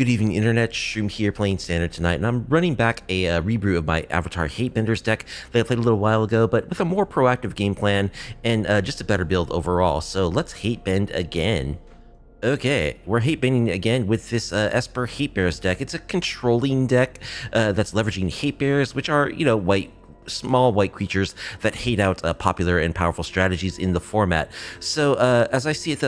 Good evening, Internet. Shroom here playing Standard tonight, and I'm running back a rebrew of my Avatar Hatebenders deck that I played a little while ago, but with a more proactive game plan and just a better build overall. So let's hatebend again. Okay, we're hatebending again with this Esper Hatebears deck. It's a controlling deck that's leveraging Hatebears, which are, small white creatures that hate out popular and powerful strategies in the format. So as I see it,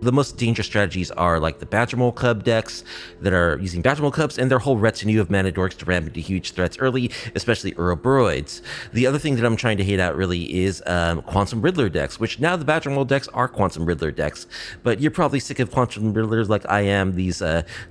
the most dangerous strategies are like the Badgermole Cub decks that are using Badgermole Cubs and their whole retinue of mana dorks to ram into huge threats early, especially Ouroboroids. The other thing that I'm trying to hate out really is Quantum Riddler decks, which now the Badgermole decks are Quantum Riddler decks, but you're probably sick of Quantum Riddlers like I am, these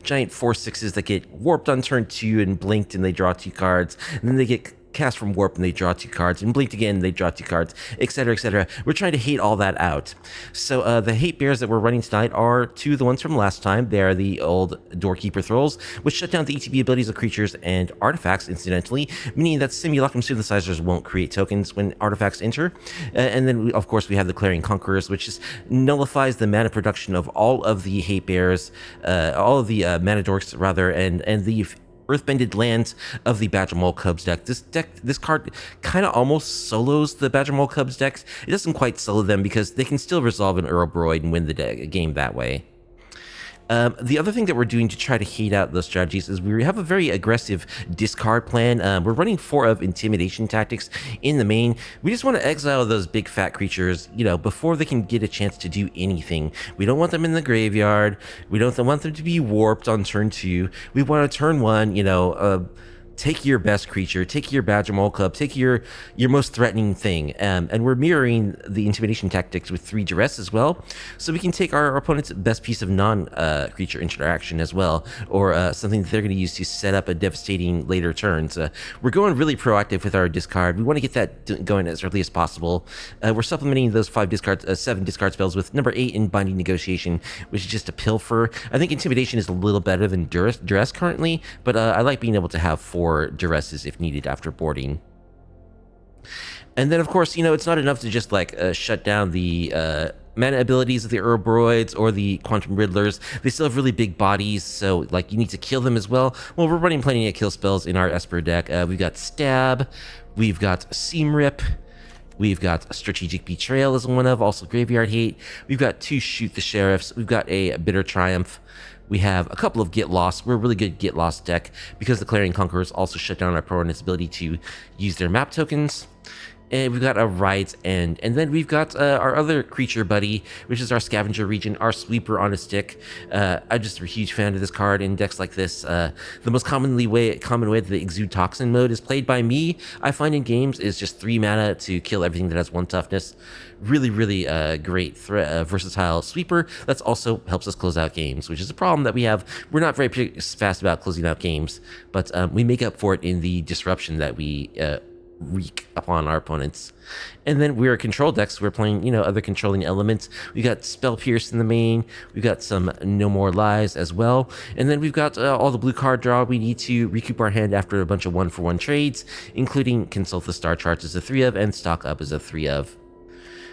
giant 4/6s that get warped on turn 2 and blinked and they draw 2 cards, and then they get cast from warp and they draw 2 cards, and blinked again and they draw 2 cards, etc, etc. We're trying to hate all that out. So the hate bears that we're running tonight are 2 of the ones from last time. They are the old Doorkeeper Thralls, which shut down the ETB abilities of creatures and artifacts incidentally, meaning that Simulacrum Synthesizers won't create tokens when artifacts enter. And then of course we have the Clarion Conquerors, which just nullifies the mana production of all of the hate bears, all of the mana dorks rather, and the earthbended lands of the Badgermole Cubs deck. This card kind of almost solos the Badgermole Cubs decks. It doesn't quite solo them because they can still resolve an Ouroboroid and win the game that way. The other thing that we're doing to try to hate out those strategies is we have a very aggressive discard plan. We're running 4 of Intimidation Tactics in the main. We just want to exile those big fat creatures, before they can get a chance to do anything. We don't want them in the graveyard. We don't want them to be warped on turn 2. We want to turn 1, take your best creature, take your Badgermole Cub, take your most threatening thing. And we're mirroring the Intimidation Tactics with 3 duress as well, so we can take our opponent's best piece of non-creature interaction as well, or something that they're going to use to set up a devastating later turns. We're going really proactive with our discard. We want to get that going as early as possible. We're supplementing those 7 discard spells with number 8 in Binding Negotiation, which is just a pilfer. I think Intimidation is a little better than duress currently, but I like being able to have 4 duresses if needed after boarding. And then of course, it's not enough to just shut down the mana abilities of the Ouroboroids or the Quantum Riddlers. They still have really big bodies, so you need to kill them as well. Well, we're running plenty of kill spells in our Esper deck. We've got Stab, we've got Seam Rip, we've got Strategic Betrayal as one of, also Graveyard Hate. We've got 2 Shoot the Sheriffs. We've got a Bitter Triumph. We have a couple of Get Lost. We're a really good Get Lost deck because the Clarion Conquerors also shut down our opponent's ability to use their map tokens. And we've got a Riot End. And then we've got our other creature buddy, which is our Scavenger Region, our Sweeper on a stick. I'm just a huge fan of this card in decks like this. The most common way that the Exude Toxin mode is played by me, I find in games, is just 3 mana to kill everything that has 1 toughness. Really, really great versatile sweeper that also helps us close out games, which is a problem that we have. We're not very fast about closing out games, but we make up for it in the disruption that we wreak upon our opponents. And then we're control decks. We're playing, other controlling elements. We got Spell Pierce in the main. We've got some No More Lies as well. And then we've got all the blue card draw we need to recoup our hand after a bunch of 1-for-1 trades, including Consult the Star Charts as a 3 of and Stock Up as a 3 of.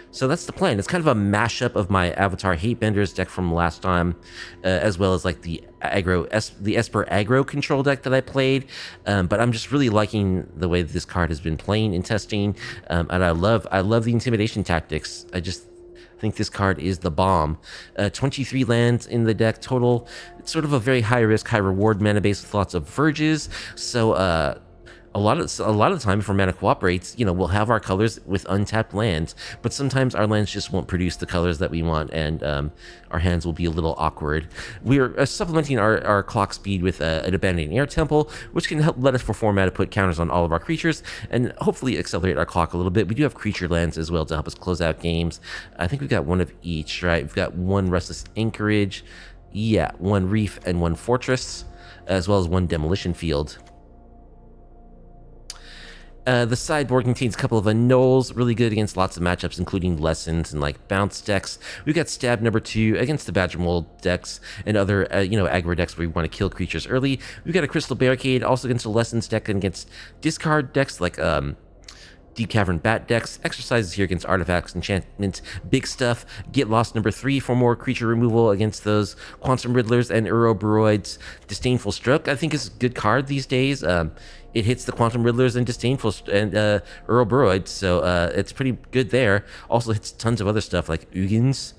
So that's the plan. It's kind of a mashup of my Avatar Hatebenders deck from last time, as well as the Esper Aggro Control deck that I played. But I'm just really liking the way that this card has been playing in testing, and I love the Intimidation Tactics. I just think this card is the bomb. 23 lands in the deck total. It's sort of a very high risk, high reward mana base with lots of verges. So a lot of the time, if our mana cooperates, we'll have our colors with untapped lands, but sometimes our lands just won't produce the colors that we want, and our hands will be a little awkward. We're supplementing our clock speed with an Abandoned Air Temple, which can help let us for 4 mana put counters on all of our creatures, and hopefully accelerate our clock a little bit. We do have creature lands as well to help us close out games. I think we've got 1 of each, right? We've got 1 Restless Anchorage, 1 Reef, and 1 Fortress, as well as 1 Demolition Field. The sideboard contains a couple of annuls, really good against lots of matchups, including Lessons and bounce decks. We've got Stab number 2 against the Badgermole decks and other, aggro decks where we want to kill creatures early. We've got a Crystal Barricade also against the Lessons deck and against discard decks like Deep Cavern Bat decks. Exercises here against artifacts, enchantments, big stuff. Get Lost number 3 for more creature removal against those Quantum Riddlers and Ouroboroids. Disdainful Stroke, I think, is a good card these days. It hits the Quantum Riddlers and Disdainful and Ouroboroids, so it's pretty good there. Also hits tons of other stuff like Ugins.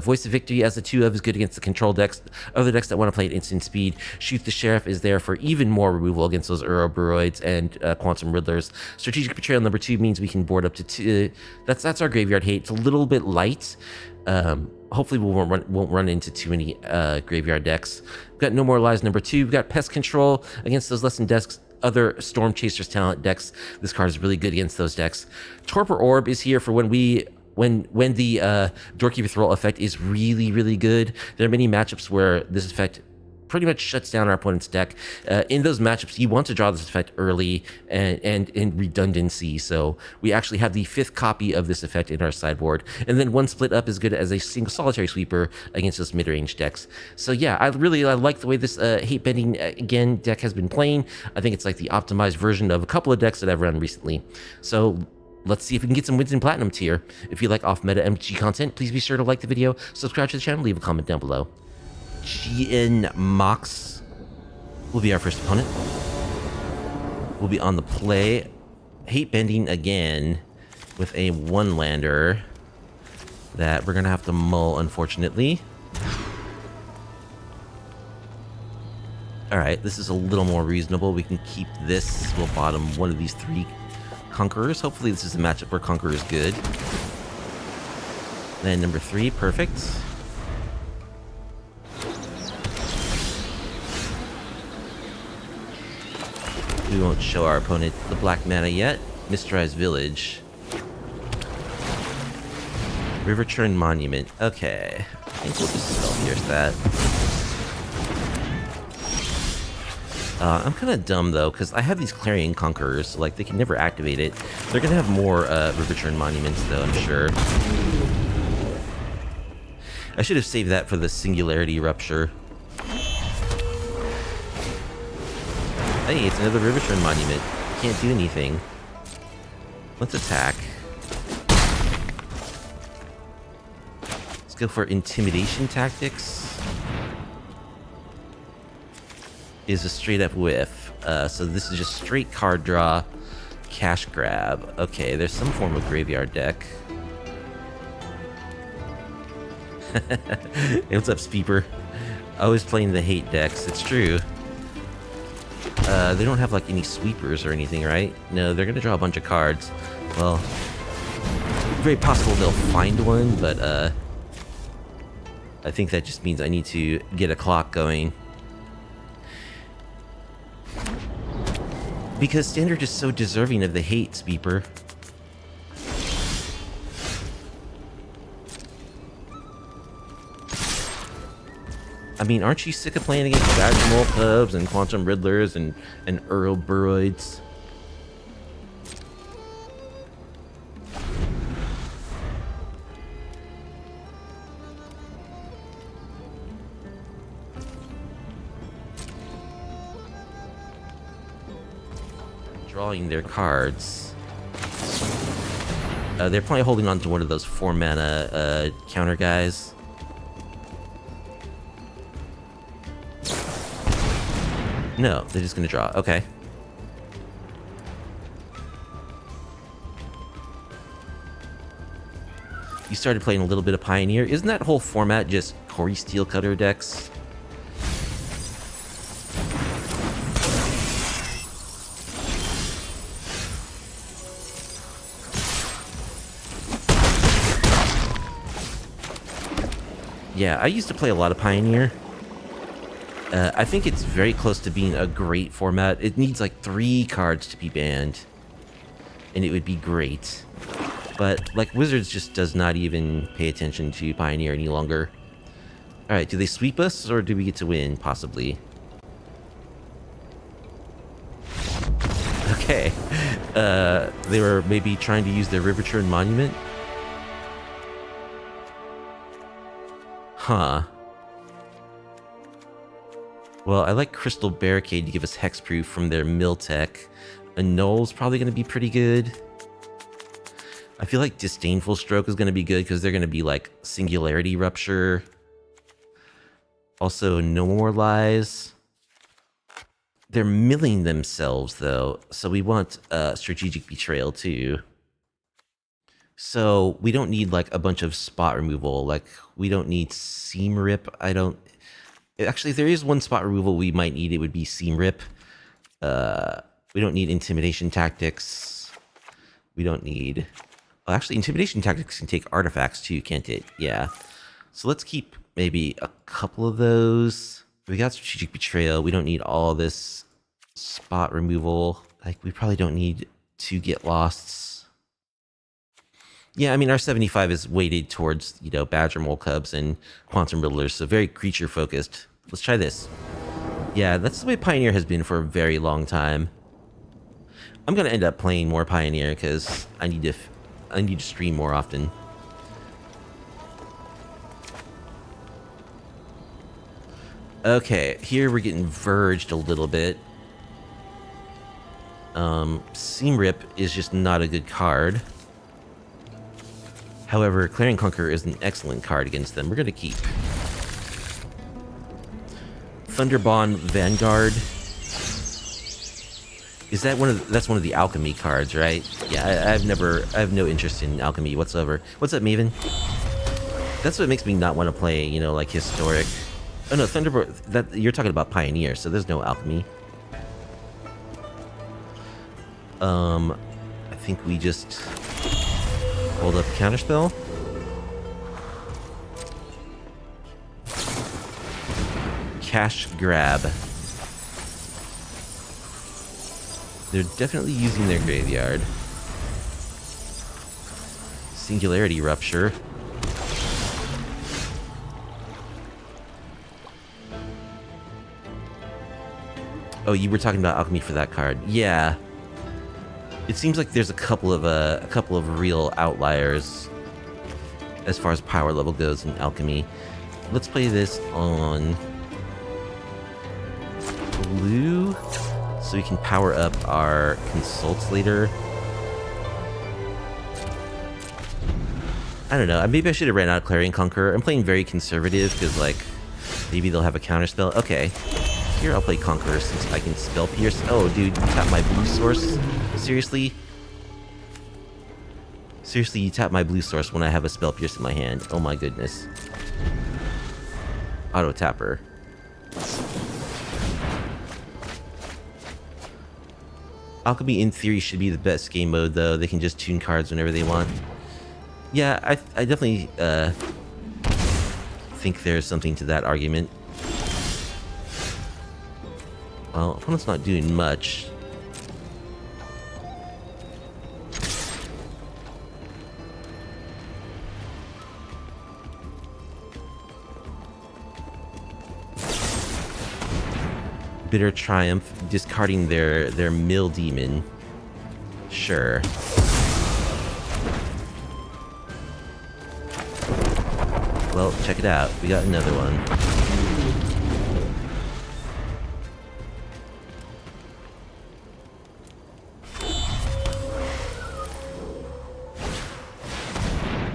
Voice of Victory as a 2-of is good against the control decks. Other decks that want to play at instant speed. Shoot the Sheriff is there for even more removal against those Ouroboroids and Quantum Riddlers. Strategic Betrayal number 2 means we can board up to 2. That's our graveyard hate. It's a little bit light. Hopefully we won't run into too many graveyard decks. We've got No More Lies number 2. We've got Pest Control against those Lesson decks. Other Storm Chasers talent decks. This card is really good against those decks. Torpor Orb is here for when the Doorkeeper Thrall effect is really, really good. There are many matchups where this effect pretty much shuts down our opponent's deck. In those matchups, you want to draw this effect early and in redundancy. So we actually have the 5th copy of this effect in our sideboard. And then one split up is good as a single solitary sweeper against those mid-range decks. So yeah, I like the way this hate bending again deck has been playing. I think it's like the optimized version of a couple of decks that I've run recently. So let's see if we can get some wins in Platinum tier. If you like off-meta MG content, please be sure to like the video, subscribe to the channel, leave a comment down below. GN Mox will be our first opponent. We'll be on the play. Hate bending again with a 1-lander that we're going to have to mull, unfortunately. Alright, this is a little more reasonable. We can keep this. We'll bottom one of these 3 Conquerors. Hopefully this is a matchup where Conqueror is good. Then number 3, perfect. We won't show our opponent the black mana yet. Mysterized Village. River Churn Monument. Okay. I think we'll just Spell-Pierce that. I'm kind of dumb, though, because I have these Clarion Conquerors, so, like, they can never activate it. They're going to have more River Churn Monuments, though, I'm sure. I should have saved that for the Singularity Rupture. Hey, it's another River Churn Monument. Can't do anything. Let's attack. Let's go for Intimidation Tactics. Is a straight up whiff. So this is just straight card draw, cash grab. Okay, there's some form of graveyard deck. Hey, what's up, Speeper? Always playing the hate decks, it's true. They don't have like any sweepers or anything, right? No, they're gonna draw a bunch of cards. Well, very possible they'll find one, but I think that just means I need to get a clock going. Because Standard is so deserving of the hate, Speeper. I mean, aren't you sick of playing against Badgermole Cubs and Quantum Riddlers and Ouroboroids? Drawing their cards. They're probably holding on to one of those 4-mana counter guys. No, they're just gonna draw. Okay. You started playing a little bit of Pioneer. Isn't that whole format just Corey Steelcutter decks? Yeah, I used to play a lot of Pioneer. I think it's very close to being a great format. It needs like 3 cards to be banned, and it would be great. But like Wizards just does not even pay attention to Pioneer any longer. All right, do they sweep us, or do we get to win? Possibly. Okay, they were maybe trying to use their River Churn Monument. Huh. Well, I like Crystal Barricade to give us hexproof from their Miltech. Annul's probably going to be pretty good. I feel like Disdainful Stroke is going to be good because they're going to be like Singularity Rupture. Also, No More Lies. They're milling themselves, though, so we want Strategic Betrayal, too. So we don't need, like, a bunch of spot removal. Like, we don't need Seam Rip. I don't... Actually, if there is one spot removal we might need, it would be Seam Rip. We don't need Intimidation Tactics. We don't need... Oh, actually, Intimidation Tactics can take artifacts, too, can't it? Yeah. So let's keep maybe a couple of those. We got Strategic Betrayal. We don't need all this spot removal. Like, we probably don't need to get lost. Yeah, I mean, our 75 is weighted towards, you know, Badgermole Cubs and Quantum Riddlers, so very creature-focused. Let's try this. Yeah, that's the way Pioneer has been for a very long time. I'm going to end up playing more Pioneer because I need to stream more often. Okay, here we're getting verged a little bit. Seam Rip is just not a good card. However, Clarion Conqueror is an excellent card against them. We're going to keep. Thunderbond Vanguard. Is that that's one of the alchemy cards, right? Yeah, I have no interest in alchemy whatsoever. What's up, Maven? That's what makes me not want to play, you know, like historic. Oh no, Thunderbird, that you're talking about Pioneer, so there's no alchemy. I think we just hold up Counterspell. Cash Grab. They're definitely using their graveyard. Singularity Rupture. Oh, you were talking about alchemy for that card. Yeah. It seems like there's a couple of real outliers as far as power level goes in alchemy. Let's play this on blue so we can power up our consults later. I don't know. Maybe I should have ran out of Clarion Conqueror. I'm playing very conservative because, like, maybe they'll have a counterspell. Okay. Here, I'll play Conqueror since I can Spell Pierce. Oh, dude, you tap my blue source? Seriously? Seriously, you tap my blue source when I have a Spell Pierce in my hand. Oh my goodness. Auto Tapper. Alchemy, in theory, should be the best game mode, though. They can just tune cards whenever they want. Yeah, I definitely think there's something to that argument. Well, opponent's not doing much. Bitter Triumph, discarding their Mill Demon. Sure. Well, check it out. We got another one.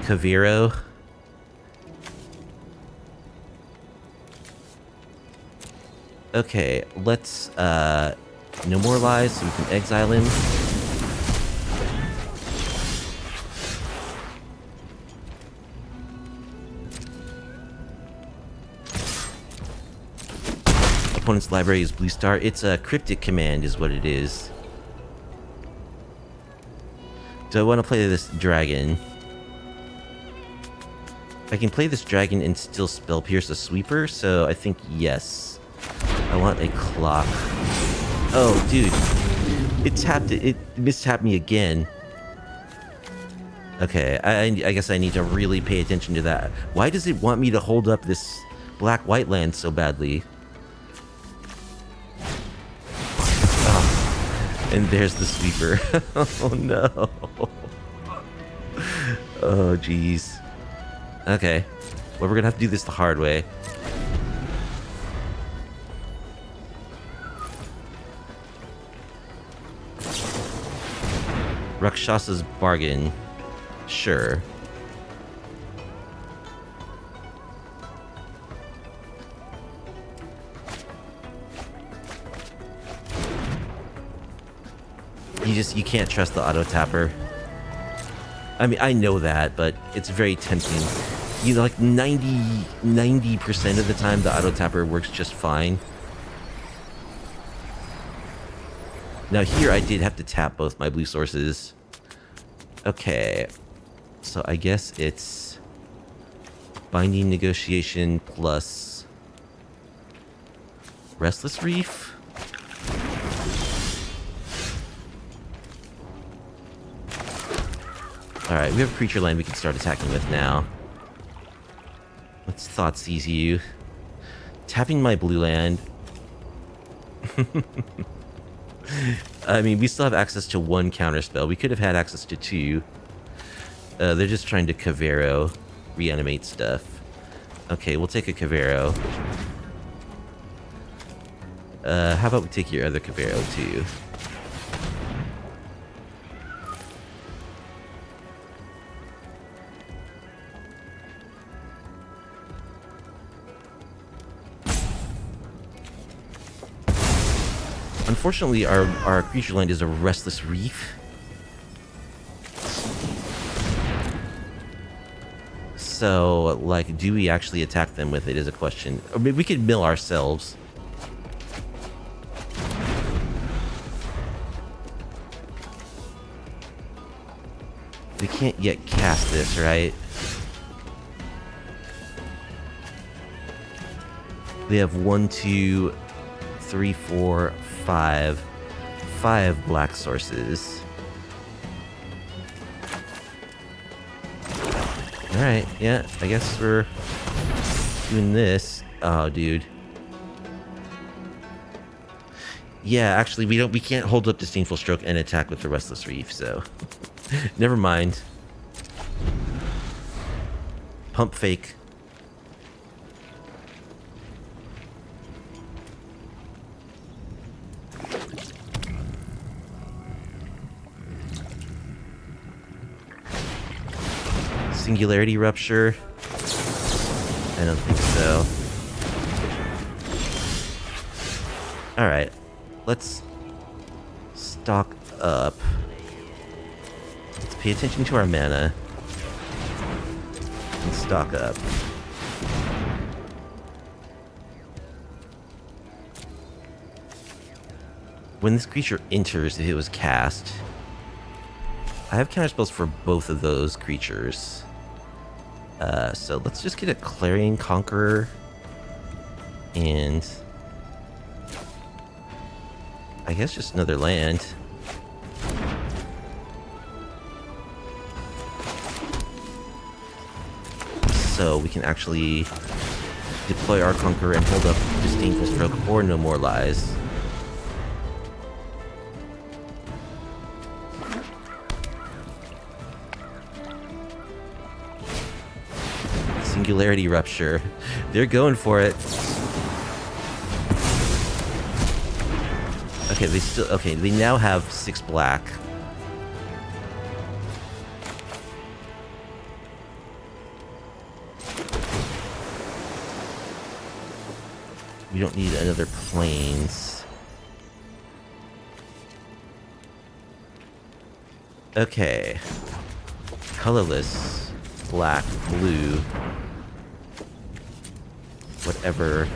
Kaviro. Okay, let's no more lies so we can exile him. Opponent's library is blue star. It's a cryptic command is what it is. Do I want to play this dragon? I can play this dragon and still Spell Pierce a sweeper, so I think yes. I want a clock. Oh, dude. It mistapped me again. Okay, I guess I need to really pay attention to that. Why does it want me to hold up this black-white land so badly? Oh, and there's the sweeper. Oh, no. Oh, jeez. Okay. Well, we're gonna have to do this the hard way. Rakshasa's Bargain. Sure. You can't trust the auto tapper. I mean, I know that, but it's very tempting. You know, like 90% of the time, the auto tapper works just fine. Now here, I did have to tap both my blue sources. Okay, so I guess it's Binding Negotiation plus Restless Reef. Alright, we have a creature land we can start attacking with now. Let's Thought Seize you. Tapping my blue land. I mean, we still have access to one counterspell. We could have had access to two. They're just trying to Cavero, reanimate stuff. Okay, we'll take a Cavero. How about we take your other Cavero too? Unfortunately, our creature land is a Restless Reef. So, like, do we actually attack them with it is a question. Or maybe we could mill ourselves. We can't yet cast this, right? They have 1, 2, 3, 4, 5 black sources. Alright, yeah, I guess we're doing this. Oh, dude. Yeah, actually, we can't hold up Disdainful Stroke and attack with the Restless Reef, so never mind. Pump fake. Singularity Rupture? I don't think so. Alright. Let's stock up. Let's pay attention to our mana. And stock up. When this creature enters, if it was cast, I have counterspells for both of those creatures. So let's just get a Clarion Conqueror. And I guess just another land. So we can actually deploy our Conqueror and hold up Disdainful Stroke or No More Lies. Singularity Rupture. They're going for it. Okay, they now have 6 black. We don't need another plains. Okay. Colorless. Black, blue. Whatever.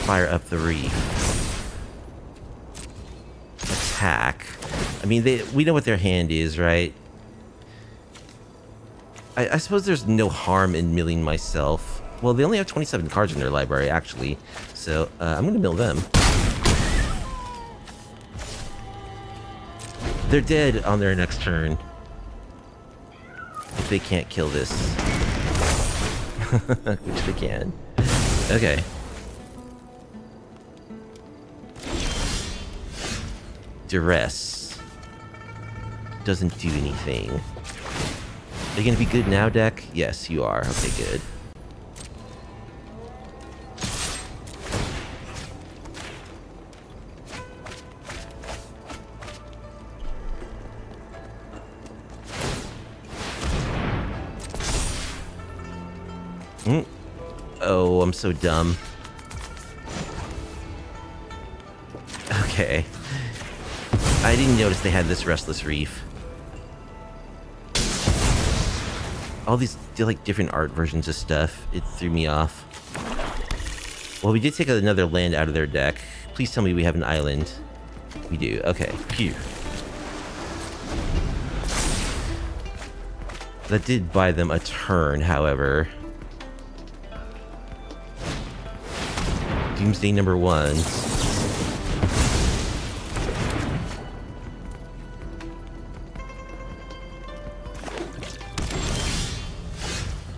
Fire up the reef. Attack. I mean, we know what their hand is, right? I suppose there's no harm in milling myself. Well, they only have 27 cards in their library, actually. So, I'm going to mill them. They're dead on their next turn. If they can't kill this. Which they can. Okay. Duress. Doesn't do anything. Are you gonna be good now, deck? Yes, you are. Okay, good. Mm. Oh, I'm so dumb. Okay. I didn't notice they had this Restless Reef. All these, like, different art versions of stuff. It threw me off. Well, we did take another land out of their deck. Please tell me we have an island. We do. Okay. Phew. That did buy them a turn, however. Doomsday number 1.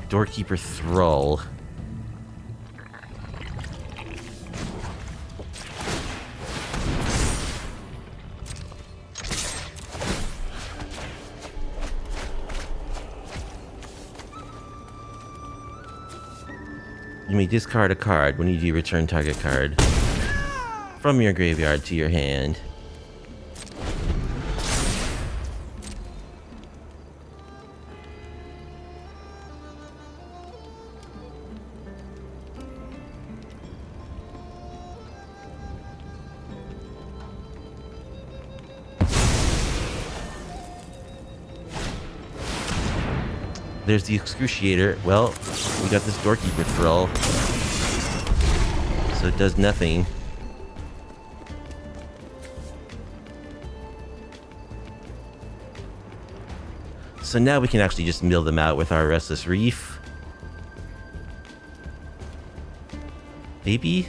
Doorkeeper Thrall. You may discard a card. When you do, return target card from your graveyard to your hand. There's the Excruciator. Well, we got this Doorkeeper Thrall. So it does nothing. So now we can actually just mill them out with our Restless Reef. Maybe?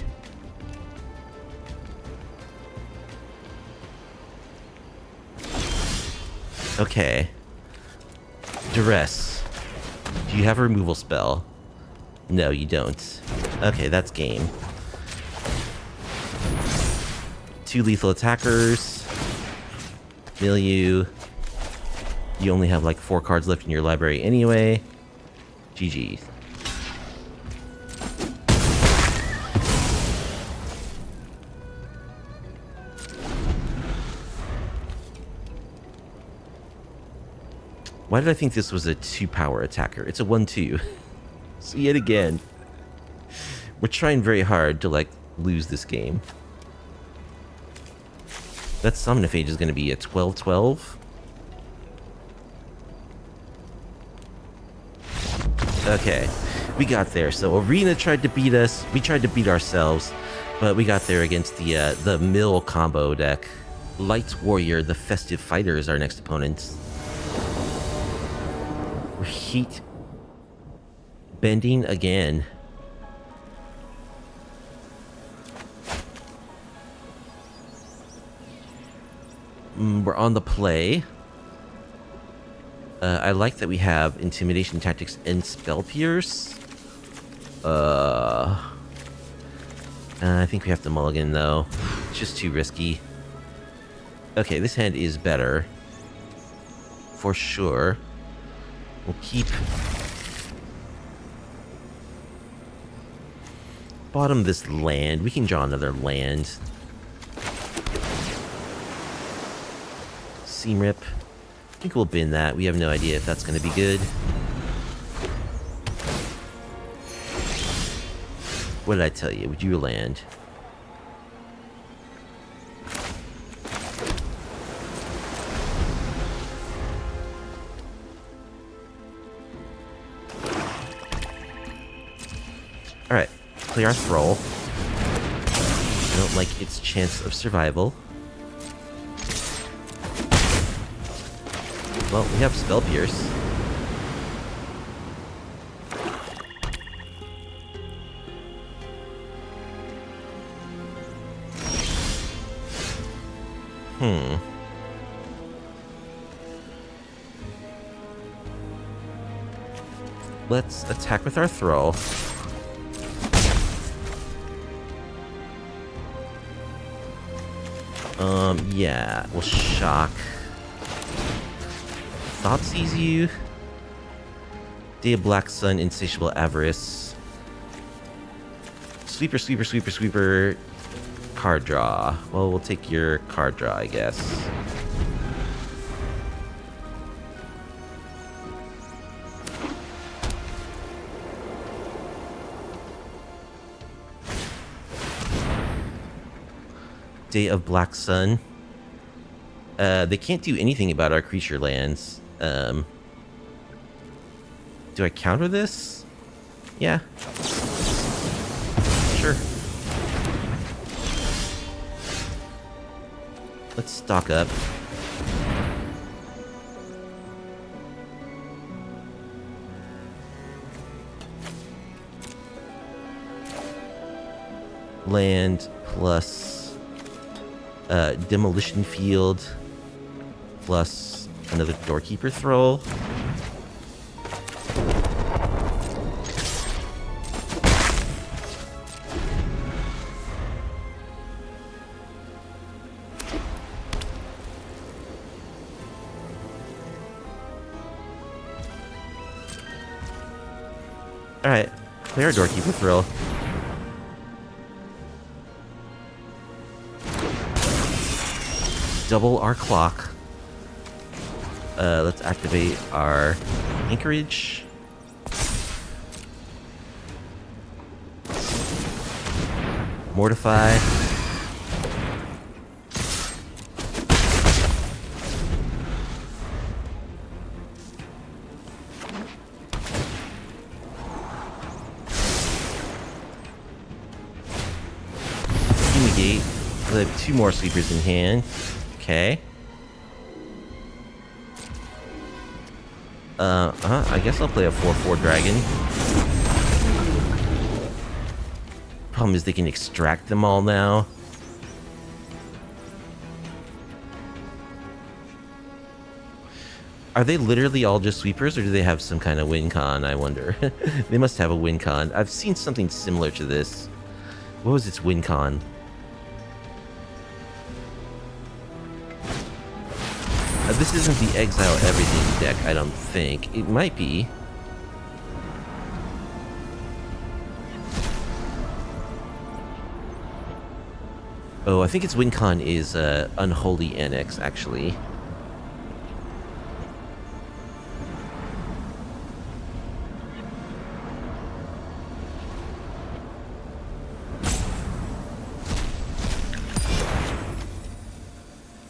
Okay. Duress. Do you have a removal spell? No, you don't. Okay, that's game. 2 lethal attackers. Mill you. You only have like 4 cards left in your library anyway. GG. Why did I think this was a 2-power attacker? It's a 1/2. So yet again, we're trying very hard to, like, lose this game. That Somnophage is going to be a 12/12. Okay, we got there. So Arena tried to beat us. We tried to beat ourselves, but we got there against the Mill combo deck. Light Warrior, the Festive Fighter, is our next opponent. We're heat bending again. We're on the play. I like that we have Intimidation Tactics and Spell Pierce. I think we have to mulligan, though. It's just too risky. Okay, this hand is better. For sure. We'll keep... bottom this land. We can draw another land. Seam Rip. I think we'll bin that. We have no idea if that's going to be good. What did I tell you? Would you land? Alright, play our Thrall. I don't like its chance of survival. Well, we have Spell Pierce. Let's attack with our Thrall. Yeah, we'll shock. Thoughtseize you. Day of Black Sun, Insatiable Avarice. Sweeper, sweeper, sweeper, sweeper. Card draw. Well, we'll take your card draw, I guess. Day of Black Sun. They can't do anything about our creature lands. Do I counter this? Yeah. Sure. Let's stock up. Land plus demolition field plus another doorkeeper throw. Alright, play our doorkeeper throw. Double our clock. Let's activate our anchorage. Mortify. Fumigate. We have 2 more sweepers in hand. Okay. I guess I'll play a 4/4 dragon. Problem is they can extract them all now. Are they literally all just sweepers, or do they have some kind of win con, I wonder? They must have a win con. I've seen something similar to this. What was its win con? This isn't the Exile Everything deck, I don't think. It might be. Oh, I think its win con is Unholy Annex, actually.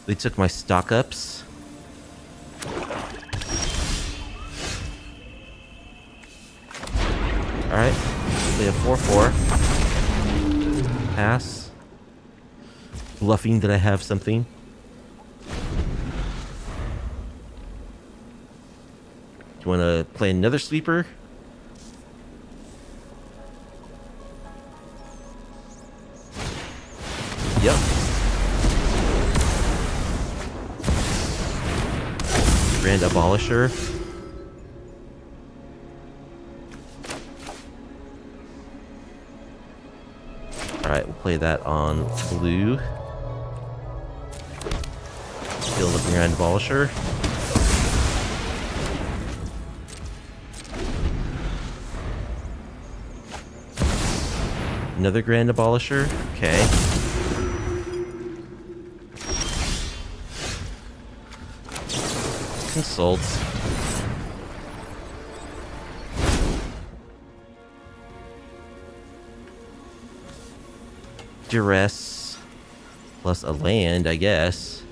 They took my stock ups. Alright, we have 4/4. Pass. Bluffing that I have something. Do you want to play another sweeper? Yep. Grand Abolisher. Alright, we'll play that on blue. Field of the Grand Abolisher. Another Grand Abolisher. Okay. Consult. Duress plus a land, I guess.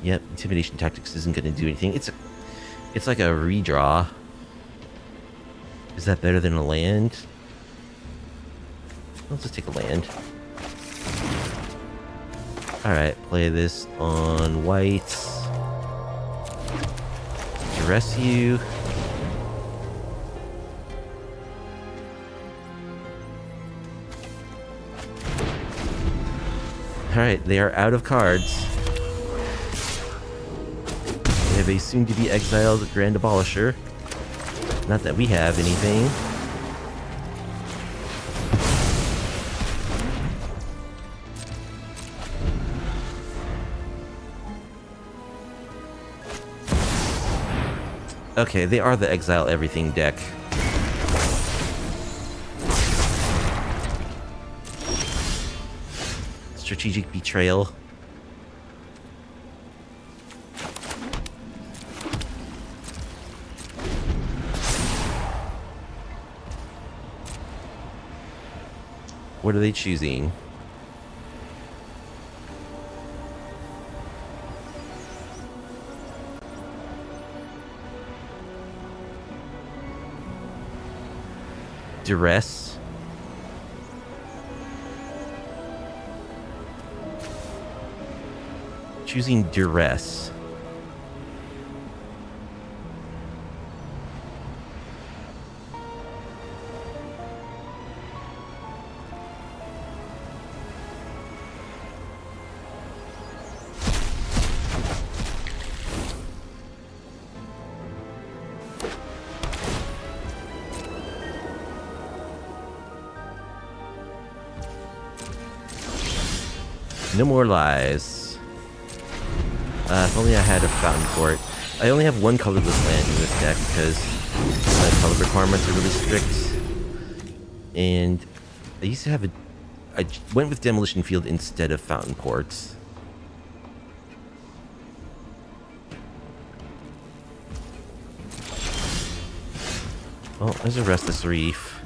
Yep, Intimidation Tactics isn't going to do anything. It's like a redraw. Is that better than a land? Let's just take a land. Alright, play this on white. Duress you. Alright, they are out of cards. They have a soon-to-be exiled Grand Abolisher. Not that we have anything. Okay, they are the Exile Everything deck. Strategic Betrayal. What are they choosing? Duress. Choosing duress. No more lies. If only I had a fountain port. I only have one colorless land in this deck because the color requirements are really strict. And I used to have I went with Demolition Field instead of fountain ports. Oh, there's a Restless Reef.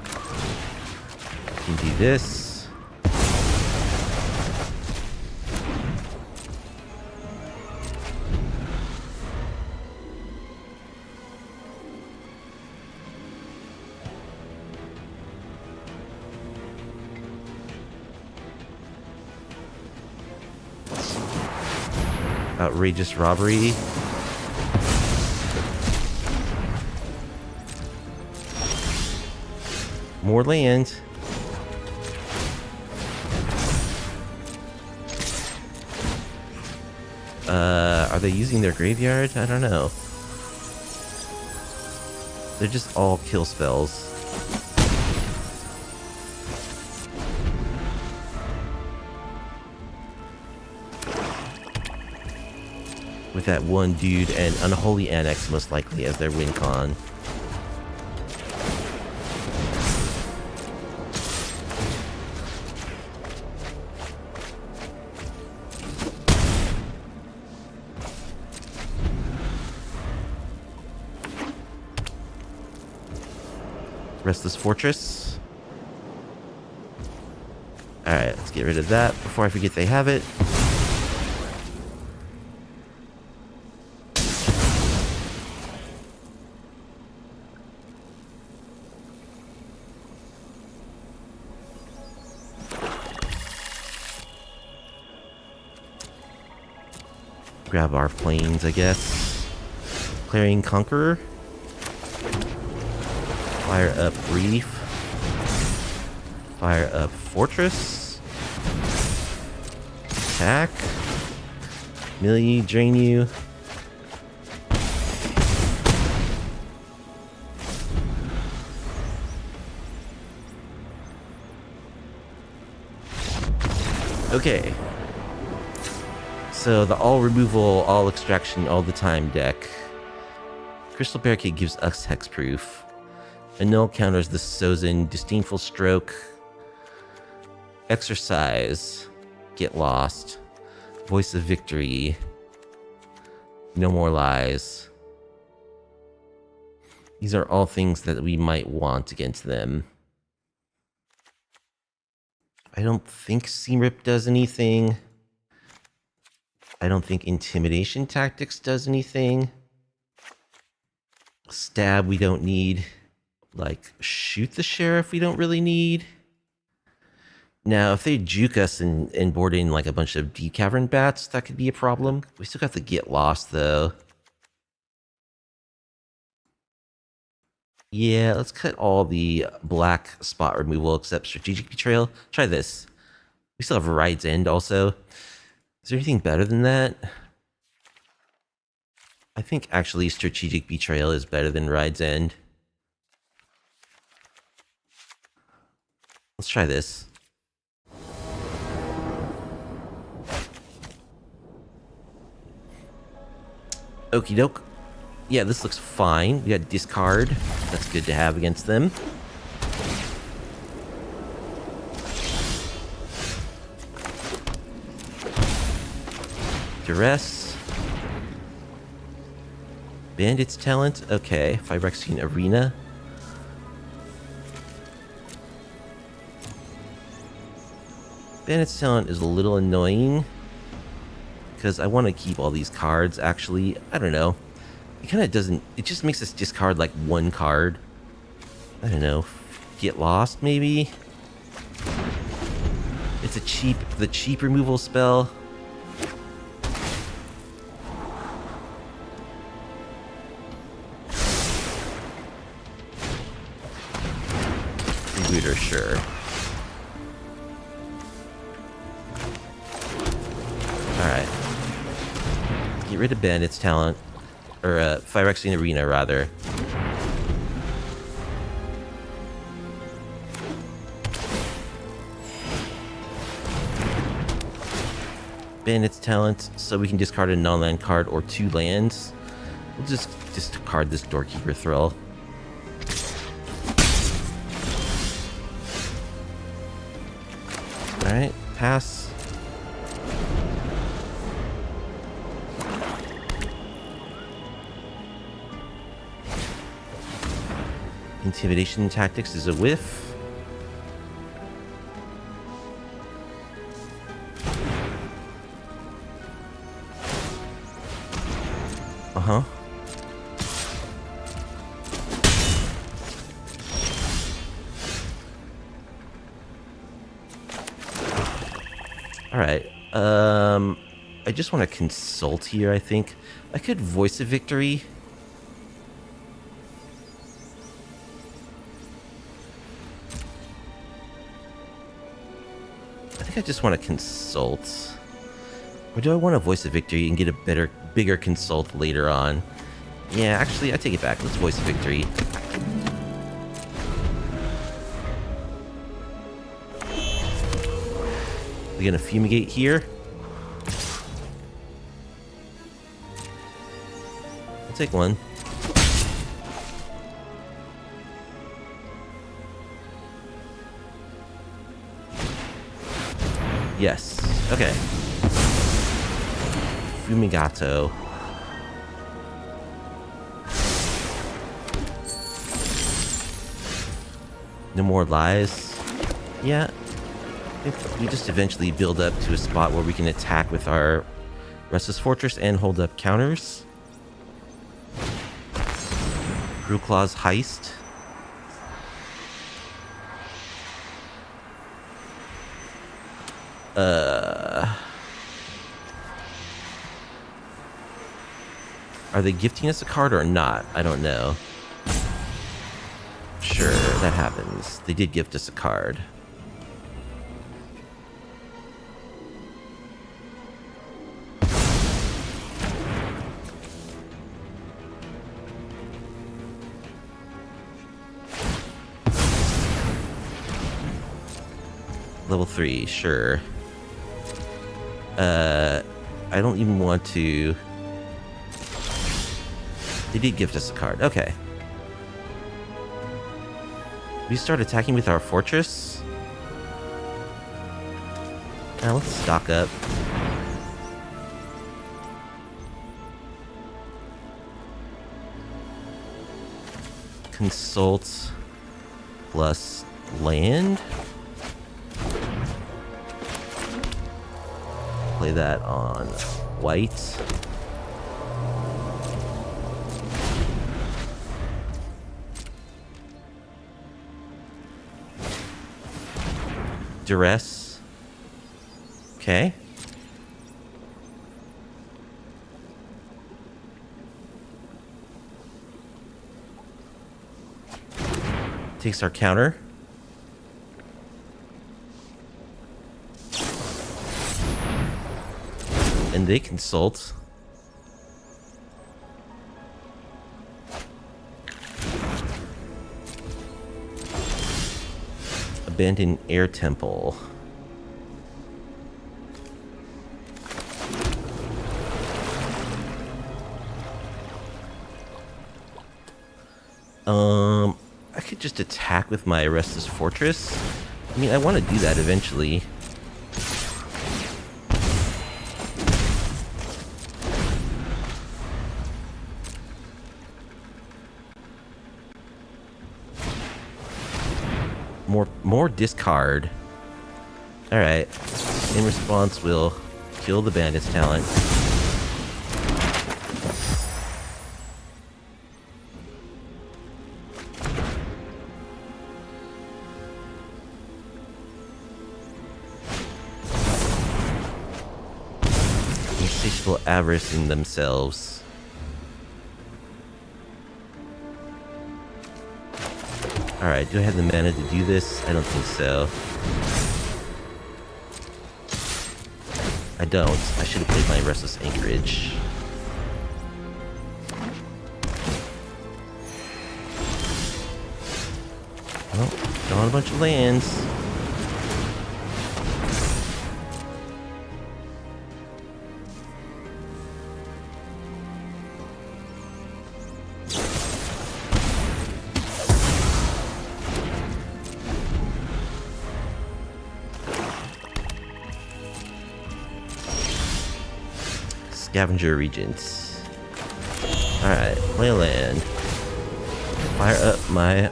I can do this. Outrageous robbery. More land. Are they using their graveyard? I don't know. They're just all kill spells. With that one dude and Unholy Annex most likely as their win con. Restless Fortress. Alright, let's get rid of that before I forget they have it. Grab our planes, I guess. Clarion Conqueror. Fire up Reef. Fire up Fortress. Attack. Mill you, drain you. Okay. So the all removal, all extraction, all the time deck. Crystal Barricade gives us hexproof. Annul counters the Sozin, Disdainful Stroke. Exercise. Get Lost. Voice of Victory. No More Lies. These are all things that we might want against them. I don't think Seamrip does anything. I don't think Intimidation Tactics does anything. Stab we don't need. Like, Shoot the Sheriff we don't really need. Now, if they juke us and board in like a bunch of Deep Cavern Bats, that could be a problem. We still got to Get Lost, though. Yeah, let's cut all the black spot removal except Strategic Betrayal. Try this. We still have Ride's End also. Is there anything better than that? I think actually Strategic Betrayal is better than Ride's End. Let's try this. Okie doke. Yeah, this looks fine. We got discard. That's good to have against them. Duress. Bandit's Talent. Okay. Phyrexian Arena. Bandit's Talent is a little annoying because I want to keep all these cards. Actually, I don't know. It kind of doesn't. It just makes us discard like one card. I don't know. Get Lost, maybe. It's the cheap removal spell. Rebooter, sure. Alright. Get rid of Bandit's Talent. Or, Phyrexian Arena, rather. Bandit's Talent, so we can discard a non-land card or 2 lands. We'll just discard this Doorkeeper Thrill. Alright, pass. Intimidation Tactics is a whiff. Uh-huh. Alright, I just want to consult here, I think. I could Voice of Victory. I think I just want to consult. Or do I want to Voice of Victory and get a bigger consult later on? Yeah, actually, I take it back. Let's Voice of Victory. We're gonna Fumigate here. I'll take one. Yes. Okay. Fumigato. No more lies. Yeah. I think we just eventually build up to a spot where we can attack with our Restless Fortress and hold up counters. Brewclaw's Heist. Are they gifting us a card or not? I don't know. Sure, that happens. They did gift us a card. Level 3, sure. I don't even want to... They did gift us a card. Okay. We start attacking with our fortress. Now let's stock up. Consult plus land. Play that on white. Duress. Okay. Takes our counter. And they consult. Abandoned Air Temple. I could just attack with my Restless Fortress. I mean, I want to do that eventually. More discard. Alright. In response, we'll kill the bandit's talent. Insatiable avarice in themselves. Alright, do I have the mana to do this? I don't think so. I don't. I should have played my Restless Anchorage. Oh, drawing a bunch of lands. Scavenger Regents. Alright, play a land. Fire up my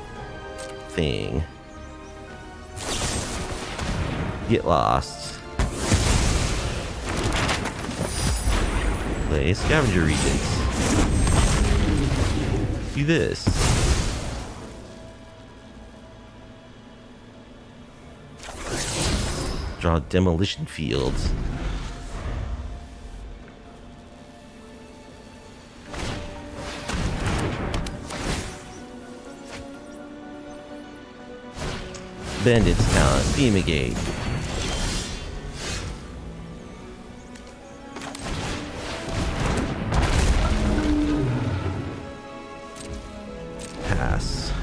thing. Get lost. Play Scavenger Regents. Do this. Draw Demolition Fields. Bandit's talent, Fumigate. Pass.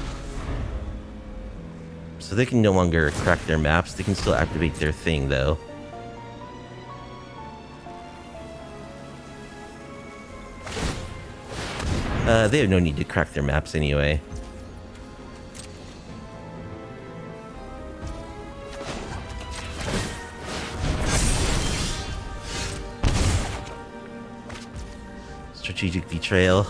So they can no longer crack their maps, they can still activate their thing though. They have no need to crack their maps anyway. Strategic Betrayal.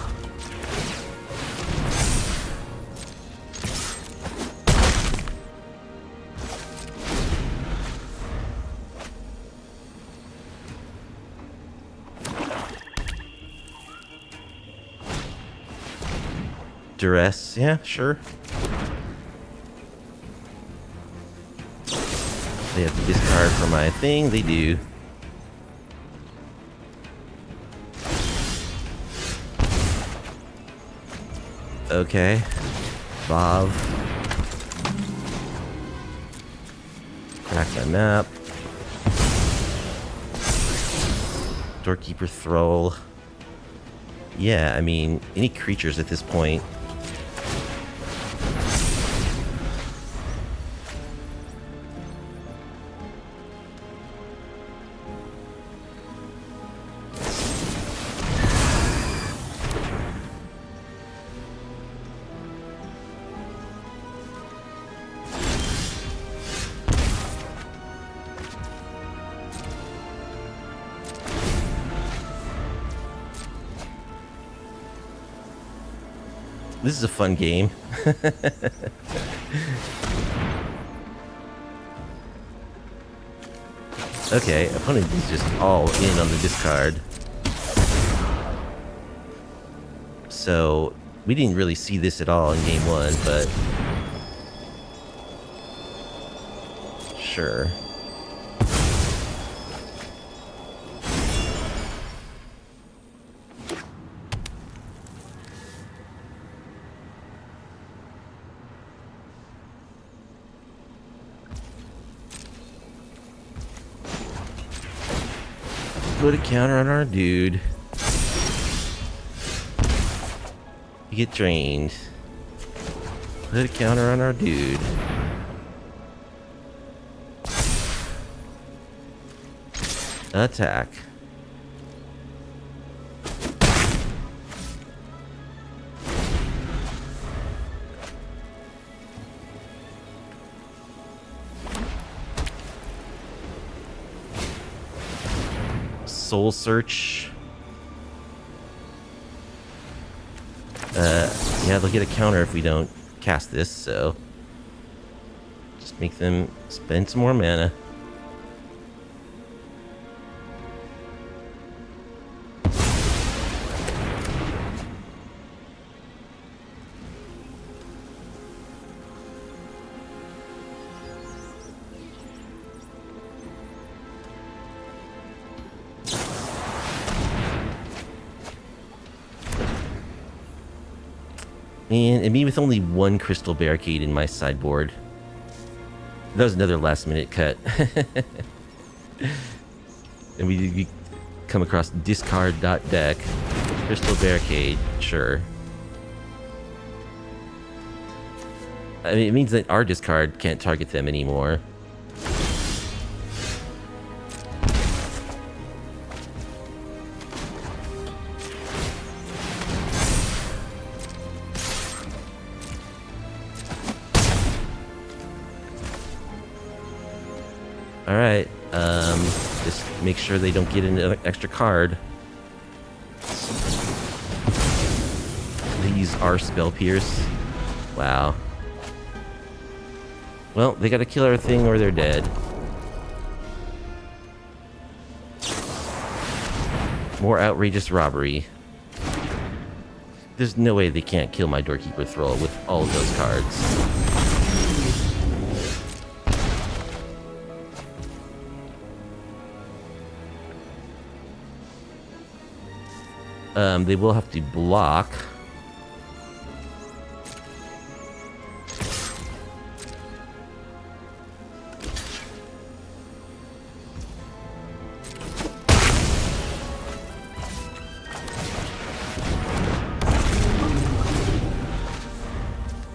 Duress, yeah, sure. They have to discard for my thing, they do. Okay. Bob. Crack my map. Doorkeeper Thrall. Yeah, I mean, any creatures at this point. This is a fun game. Okay, opponent is just all in on the discard. So, we didn't really see this at all in game one, but... sure. Put a counter on our dude. You get drained. Put a counter on our dude. Attack. Soul Search. Yeah, they'll get a counter if we don't cast this, so just make them spend some more mana. And me with only one crystal barricade in my sideboard. That was another last minute cut. And we come across discard.deck. Crystal barricade, sure. I mean, it means that our discard can't target them anymore. Alright, just make sure they don't get an extra card. These are Spell Pierce. Wow. Well, they gotta kill our thing or they're dead. More outrageous robbery. There's no way they can't kill my Doorkeeper Thrall with all of those cards. They will have to block.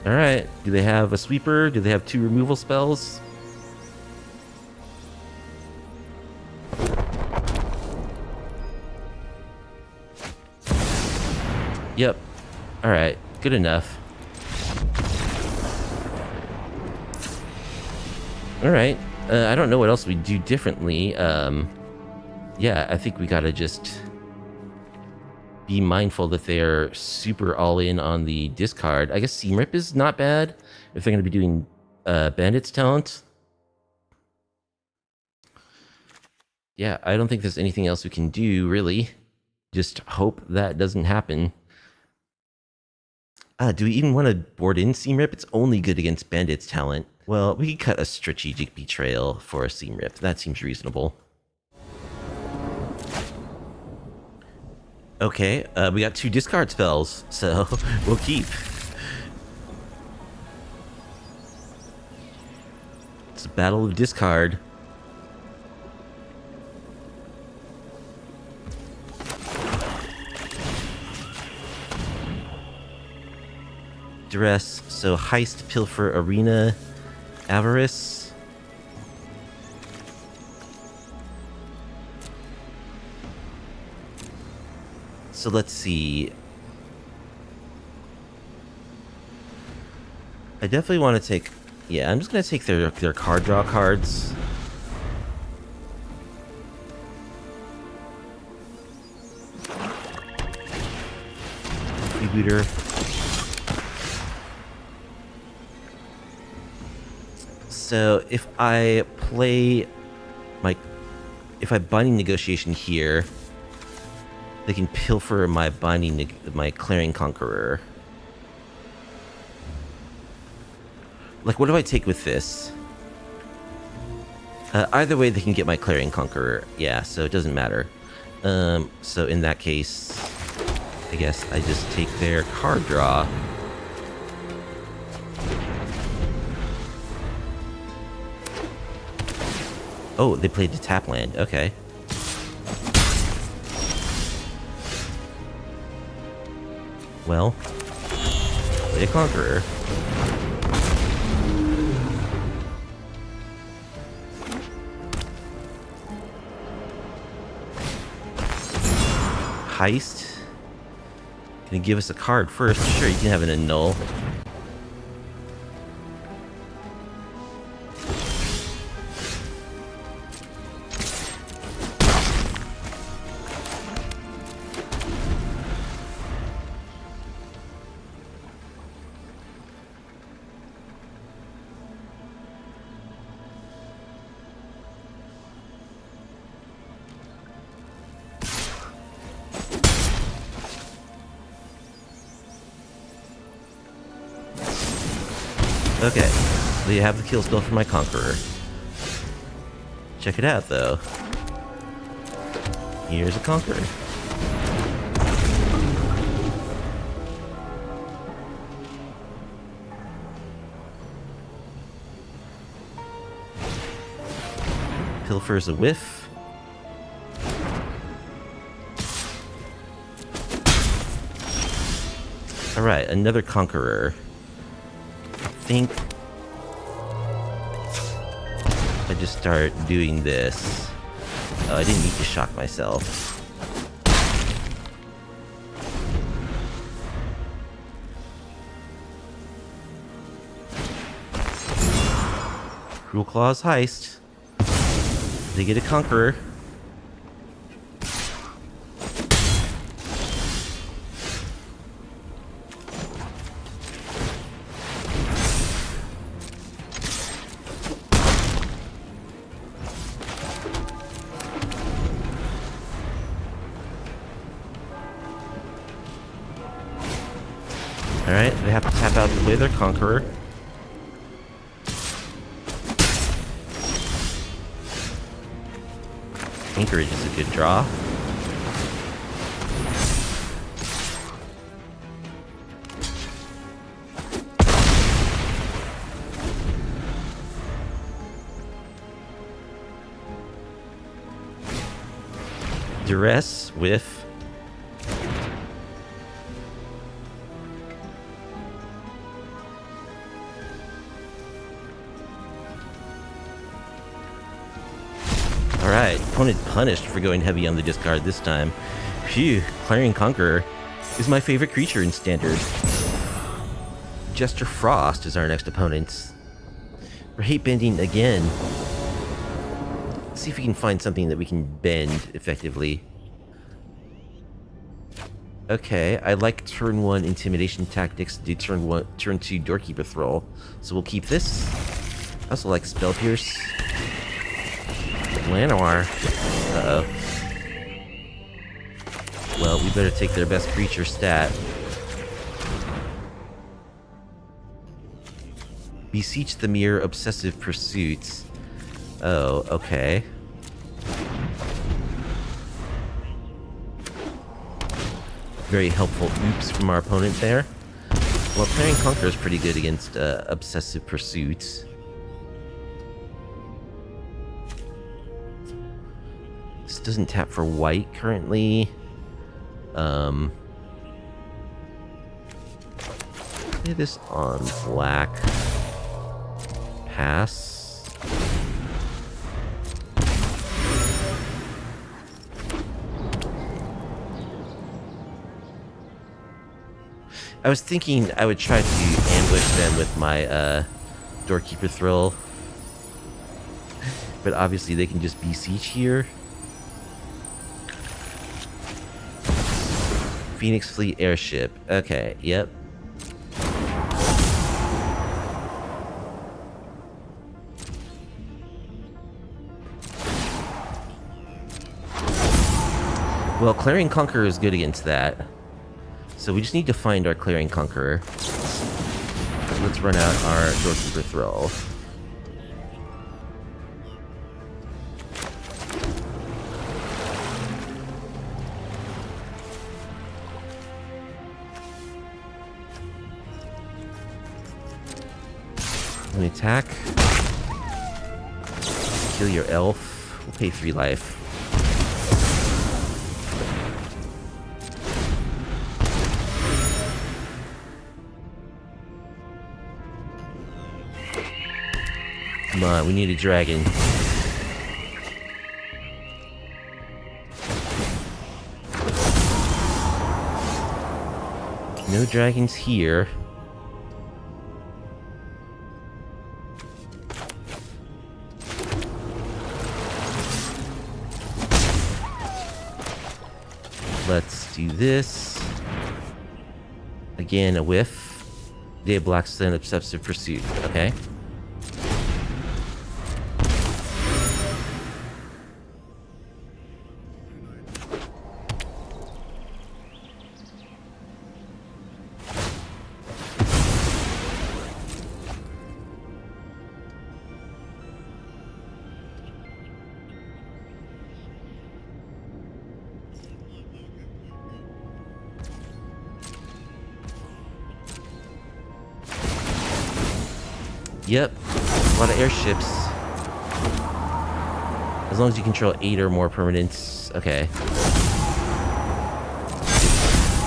Alright, do they have a sweeper? Do they have 2 removal spells? Yep. Alright, good enough. Alright, I don't know what else we do differently. Yeah, I think we gotta just be mindful that they're super all in on the discard. I guess Seam Rip is not bad if they're gonna be doing Bandit's Talent. Yeah, I don't think there's anything else we can do, really. Just hope that doesn't happen. Do we even want to board in Seam Rip? It's only good against Bandit's Talent. Well, we could cut a Strategic Betrayal for a Seam Rip. That seems reasonable. Okay, we got 2 discard spells, so we'll keep. It's a battle of discard. Duress, so Heist, Pilfer, Arena, Avarice. So let's see. I definitely want to take... Yeah, I'm just going to take their card draw cards. Freebooter. So if I play if I Binding Negotiation here, they can pilfer my my Clarion Conqueror. Like, what do I take with this? Either way, they can get my Clarion Conqueror. Yeah, so it doesn't matter. So in that case, I guess I just take their card draw. Oh, they played the tap land. Okay. Well, play a Conqueror. Heist. Gonna give us a card first. Sure, you can have an annul. Okay, so you have the kill spell for my Conqueror. Check it out, though. Here's a Conqueror. Pilfer is a whiff. Alright, another Conqueror. I think I just start doing this. Oh, I didn't need to shock myself. Cruel Claws Heist. They get a Conqueror. Alright, they have to tap out to play their Conqueror. Anchorage is a good draw. Duress, whiff. Alright, opponent punished for going heavy on the discard this time. Phew, Clarion Conqueror is my favorite creature in Standard. Jester Frost is our next opponent. We're hate bending again. Let's see if we can find something that we can bend effectively. Okay, I like turn 1 Intimidation Tactics to do turn 2 Doorkeeper Thrall. So we'll keep this. I also like Spell Pierce. Llanowar. Uh-oh. Well, we better take their best creature stat. Beseech the Mirror, Obsessive Pursuits. Oh, okay. Very helpful oops from our opponent there. Well, Clarion Conqueror is pretty good against Obsessive Pursuits. This doesn't tap for white currently. Play this on black. Pass. I was thinking I would try to ambush them with my Doorkeeper Thrill. But obviously they can just beseech here. Phoenix Fleet Airship. Okay, yep. Well, Clarion Conqueror is good against that. So we just need to find our Clarion Conqueror. Let's run out our Doorkeeper Thrall. Let me attack. Kill your elf. We'll pay 3 life. Come on, we need a dragon. No dragons here. Let's do this. Again, a whiff. Day of Black Sun, Obsessive Pursuit. Okay. Yep, a lot of airships. As long as you control 8 or more permanents. Okay.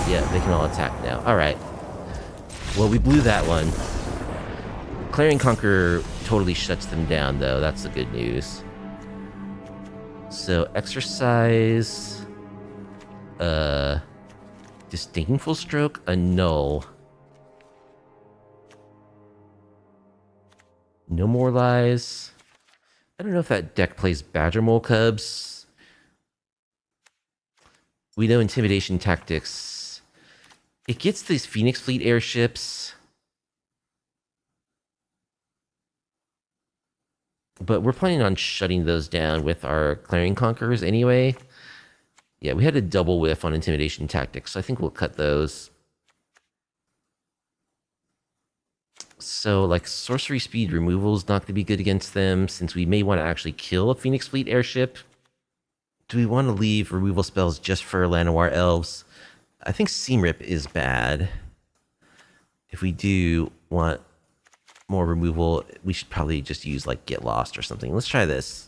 Yeah, they can all attack now. Alright. Well, we blew that one. Clarion Conqueror totally shuts them down, though. That's the good news. So, exercise... Disdainful Stroke? Annul. No More Lies. I don't know if that deck plays Badgermole Cubs. We know Intimidation Tactics. It gets these Phoenix Fleet airships. But we're planning on shutting those down with our Clarion Conquerors anyway. Yeah, we had a double whiff on Intimidation Tactics, so I think we'll cut those. So, like, sorcery speed removal is not going to be good against them, since we may want to actually kill a Phoenix Fleet airship. Do we want to leave removal spells just for Llanowar elves? I think Seamrip is bad. If we do want more removal, we should probably just use, like, Get Lost or something. Let's try this.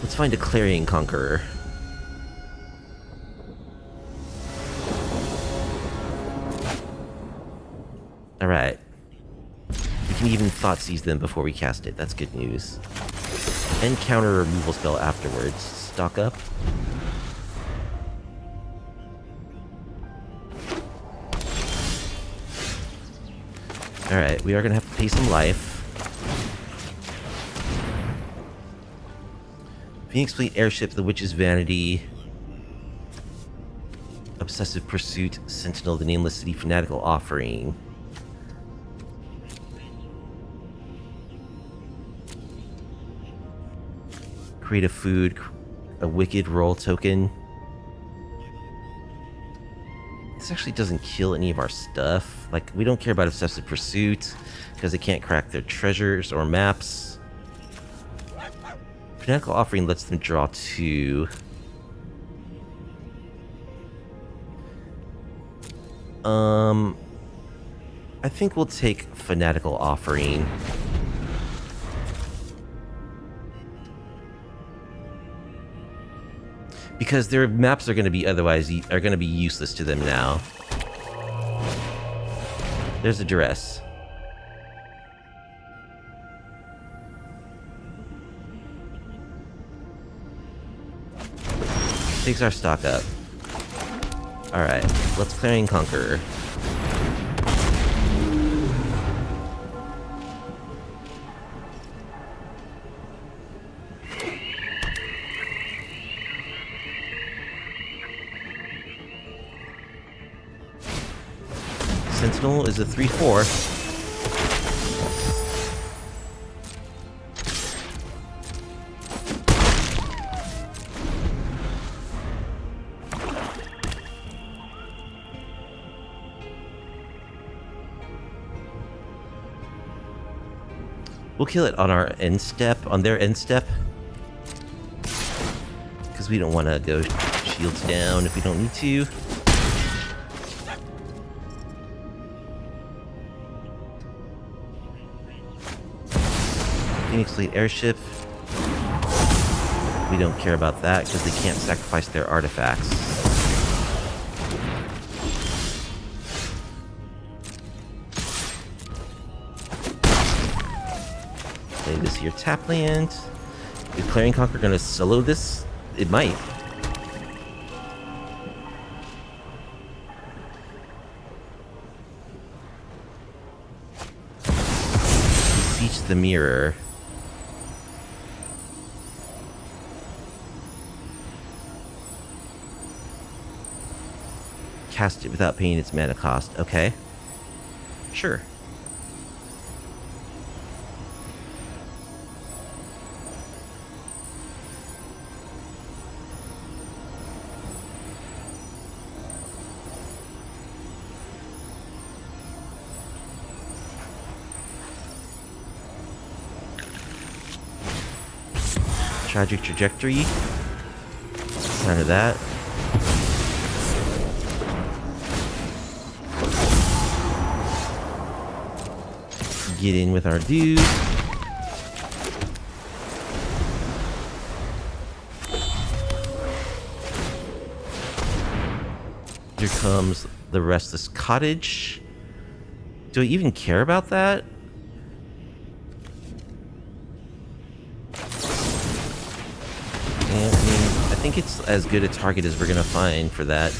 Let's find a Clarion Conqueror. Alright. We can even Thought Seize them before we cast it. That's good news. And counter a removal spell afterwards. Stock up. Alright, we are going to have to pay some life. Phoenix Fleet Airship, the Witch's Vanity. Obsessive Pursuit, Sentinel, the Nameless City, Fanatical Offering. Create a food, a Wicked Roll token. This actually doesn't kill any of our stuff. Like, we don't care about Obsessive Pursuit, because they can't crack their treasures or maps. Fanatical Offering lets them draw 2. I think we'll take Fanatical Offering. Because their maps are going to be useless to them now. There's a Duress. Takes our stock up. Alright, let's Clarion Conqueror. Sentinel is a 3/4. We'll kill it on our end step, on their end step. Because we don't want to go shields down if we don't need to. Phoenix Fleet Airship. We don't care about that because they can't sacrifice their artifacts. Play this here, tap land. Is Clarion Conqueror gonna solo this? It might. Beseech the Mirror. Cast it without paying its mana cost. Okay. Sure. Tragic Trajectory. None of that. Get in with our dude. Here comes the Restless Cottage. Do I even care about that? And, I mean, I think it's as good a target as we're gonna find for that.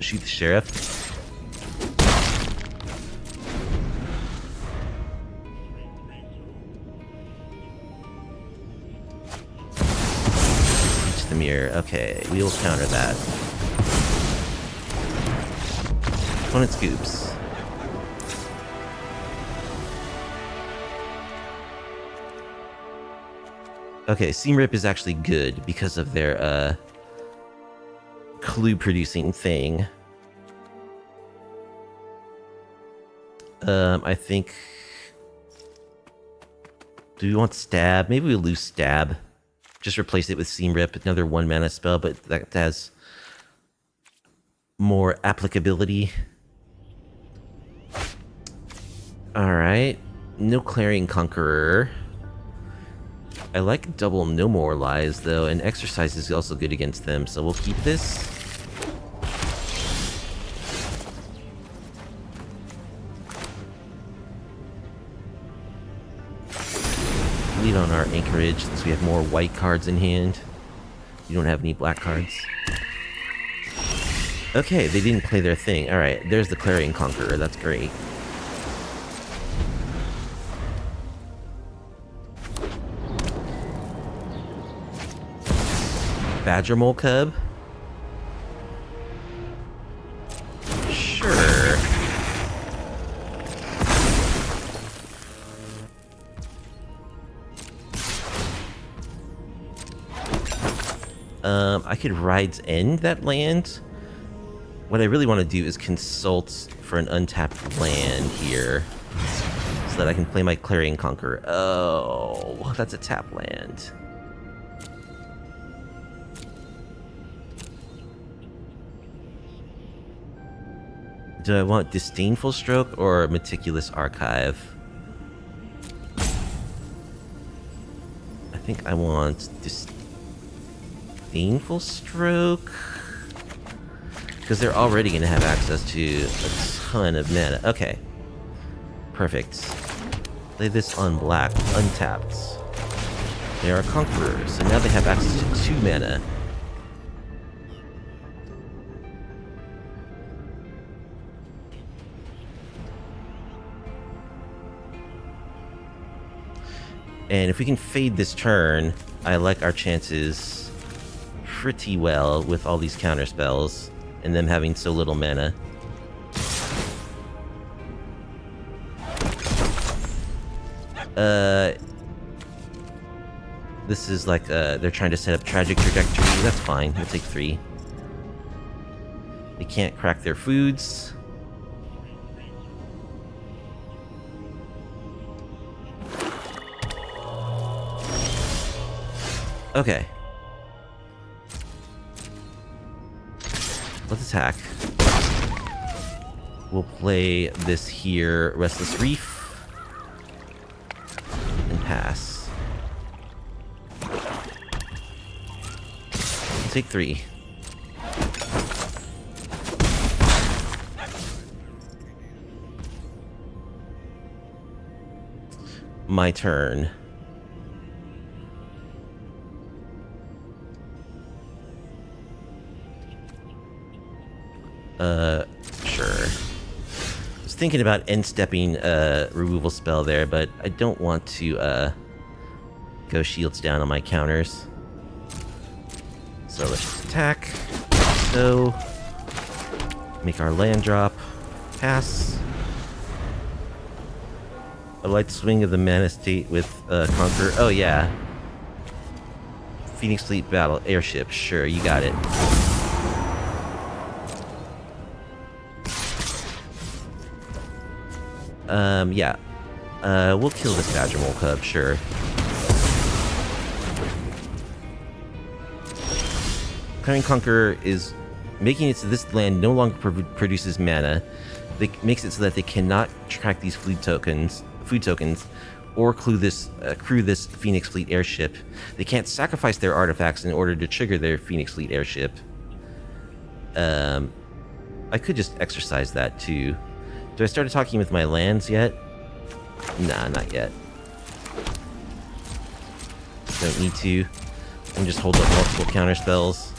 Shoot the sheriff. Reach the mirror. Okay, we will counter that. Opponent scoops. Okay, Seam Rip is actually good because of their clue producing thing. I think. Do we want Stab? Maybe we'll lose Stab. Just replace it with Seam Rip, another 1 mana spell, but that has more applicability. Alright. No Clarion Conqueror. I like double No More Lies, though, and Exercise is also good against them, so we'll keep this. Lead on our Anchorage, since we have more white cards in hand. You don't have any black cards. Okay, they didn't play their thing. Alright, there's the Clarion Conqueror, that's great. Badgermole Cub? Sure. I could Ride's End that land. What I really want to do is consult for an untapped land here, so that I can play my Clarion Conqueror. Oh, that's a tap land. Do I want Disdainful Stroke or Meticulous Archive? I think I want Disdainful Stroke, because they're already going to have access to a ton of mana. Okay. Perfect. Play this on black, untapped. They are Conquerors, so now they have access to 2 mana. And if we can fade this turn, I like our chances pretty well with all these counter spells and them having so little mana. This is like, they're trying to set up Tragic Trajectory. That's fine. We'll take 3. They can't crack their foods. Okay. Let's attack. We'll play this here, Restless Reef, and pass. We'll take 3. My turn. Sure. I was thinking about end-stepping removal spell there, but I don't want to go shields down on my counters. So let's just attack. So make our land drop. Pass. A light swing of the mana state with Conqueror. Oh yeah. Phoenix Fleet Battle Airship. Sure, you got it. Yeah. We'll kill this Badgermole Cub, sure. Clarion Conqueror is making it so this land no longer produces mana. It makes it so that they cannot track these food tokens, or crew this Phoenix Fleet airship. They can't sacrifice their artifacts in order to trigger their Phoenix Fleet airship. I could just exercise that too. Do I start talking with my lands yet? Nah, not yet. Don't need to. I can just hold up multiple counter spells.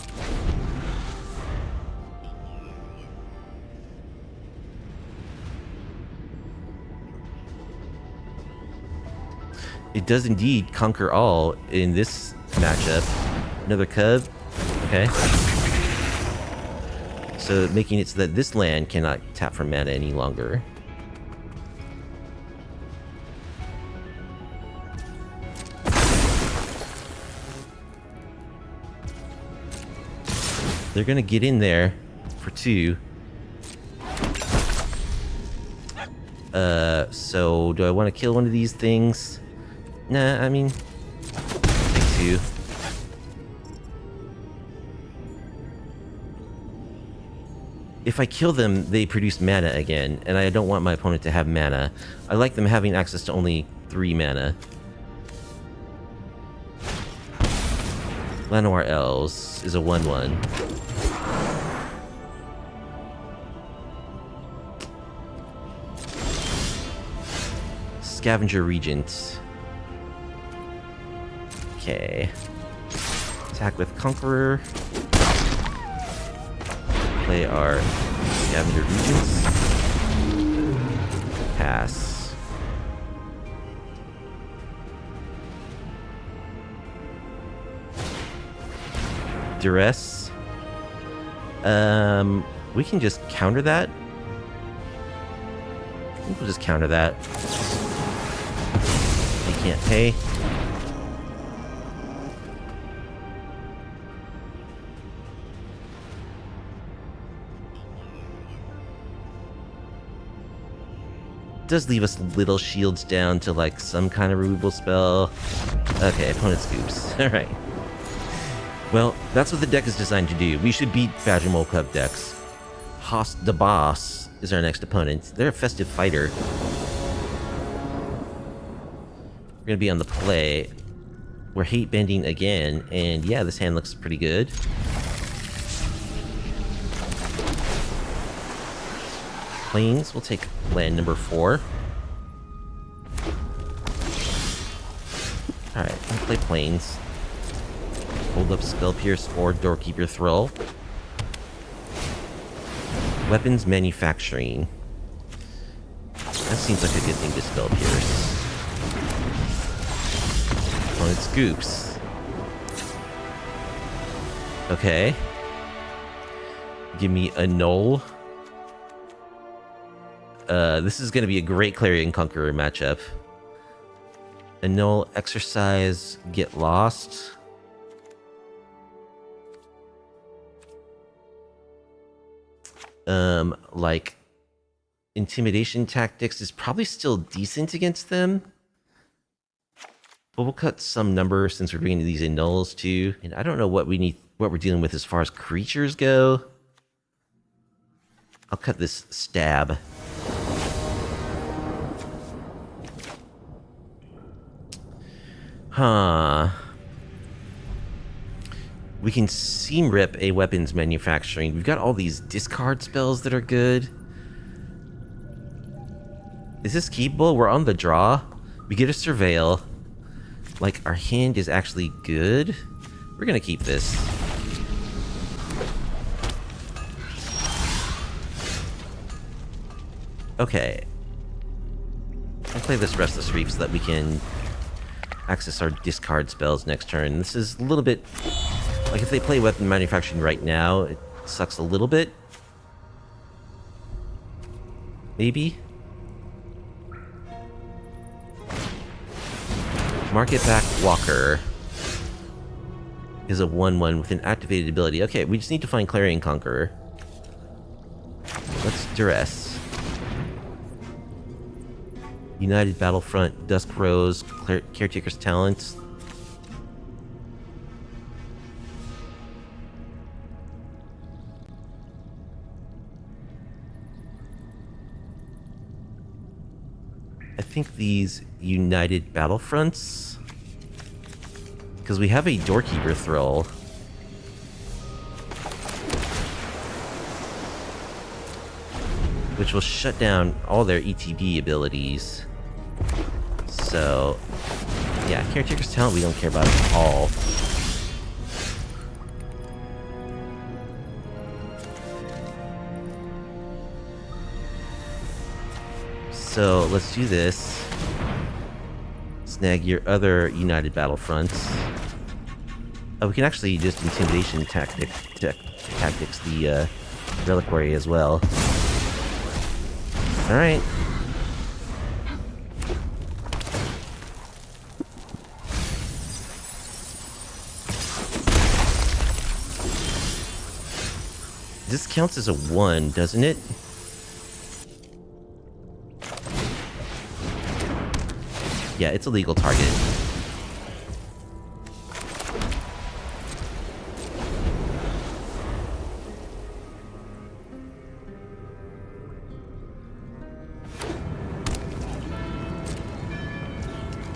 It does indeed conquer all in this matchup. Another Cub. Okay. So making it so that this land cannot tap for mana any longer. They're gonna get in there for 2. So do I want to kill one of these things? Nah, I mean, take 2. If I kill them, they produce mana again, and I don't want my opponent to have mana. I like them having access to only 3 mana. Llanowar Elves is a 1/1. Scavenger Regent. Okay. Attack with Conqueror. Play our Scavenger Regents. Pass. Duress. We can just counter that. I think we'll just counter that. They can't pay. Does leave us little shields down to like some kind of removal spell. Okay, opponent scoops. Alright. Well, that's what the deck is designed to do. We should beat Badgermole Cub decks. Host the Boss is our next opponent. They're a festive fighter. We're gonna be on the play. We're hate bending again, and yeah, this hand looks pretty good. Plains, we'll take land number 4. Alright, I'll play Plains. Hold up Spell Pierce or Doorkeeper Thrall. Weapons Manufacturing. That seems like a good thing to Spell Pierce. Opponent scoops. Okay. Give me a Null. This is going to be a great Clarion Conqueror matchup. Annul, exercise, get lost. Like, Intimidation Tactics is probably still decent against them. But we'll cut some number since we're bringing these annuls too. And I don't know what we're dealing with as far as creatures go. I'll cut this stab. Huh. We can seam rip a weapons manufacturing. We've got all these discard spells that are good. Is this keepable? We're on the draw. We get a surveil. Like, our hand is actually good. We're gonna keep this. Okay. I'll play this Restless Reef so that we can access our discard spells next turn. This is a little bit... Like, if they play weapon manufacturing right now, it sucks a little bit. Maybe? Market Back Walker is a 1/1 with an activated ability. Okay, we just need to find Clarion Conqueror. Let's Duress. United Battlefront, Dusk Rose, Caretaker's Talents. I think these United Battlefronts, because we have a Doorkeeper Thrall. which will shut down all their ETB abilities. So, yeah, Caretaker's Talent we don't care about at all. So, let's do this. Snag your other United Battlefronts. Oh, we can actually just Intimidation Tactics the Reliquary as well. Alright. This counts as a 1, doesn't it? Yeah, it's a legal target.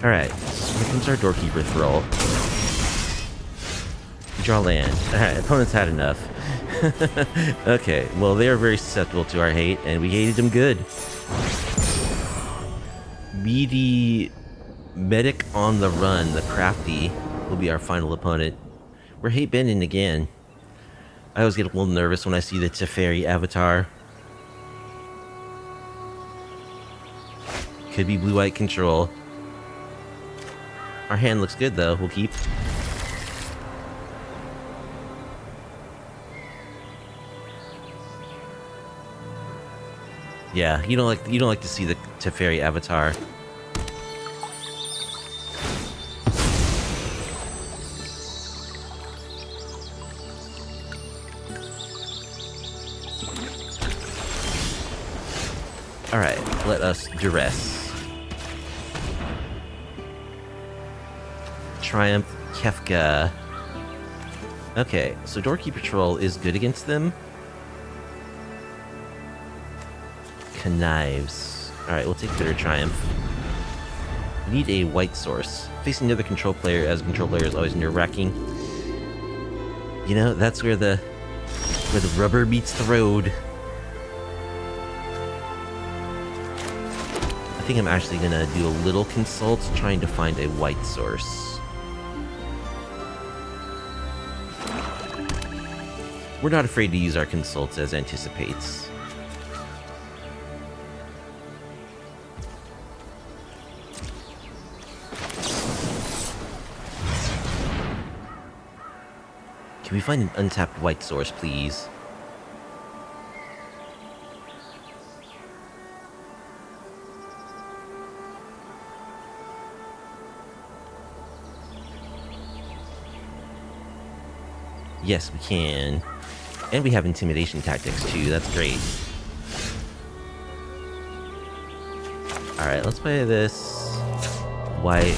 Alright, here comes our Doorkeeper Thrall. Draw land. Alright, opponents had enough. Okay, well they are very susceptible to our hate, and we hated them good. BD Medic on the Run, the Crafty, will be our final opponent. We're hate bending again. I always get a little nervous when I see the Teferi avatar. Could be blue-white control. Our hand looks good though, we'll keep. Yeah, you don't like to see the Teferi avatar. Alright, let us duress. Triumph Kefka. Okay, so Doorkeeper Troll is good against them. Connives. Alright, we'll take Bitter Triumph. We need a white source. Facing another control player as a control player is always nerve-wracking. You know, that's where the rubber meets the road. I think I'm actually gonna do a little consult trying to find a white source. We're not afraid to use our consults as anticipates. Can we find an untapped white source, please? Yes, we can. And we have Intimidation Tactics, too. That's great. Alright, let's play this white.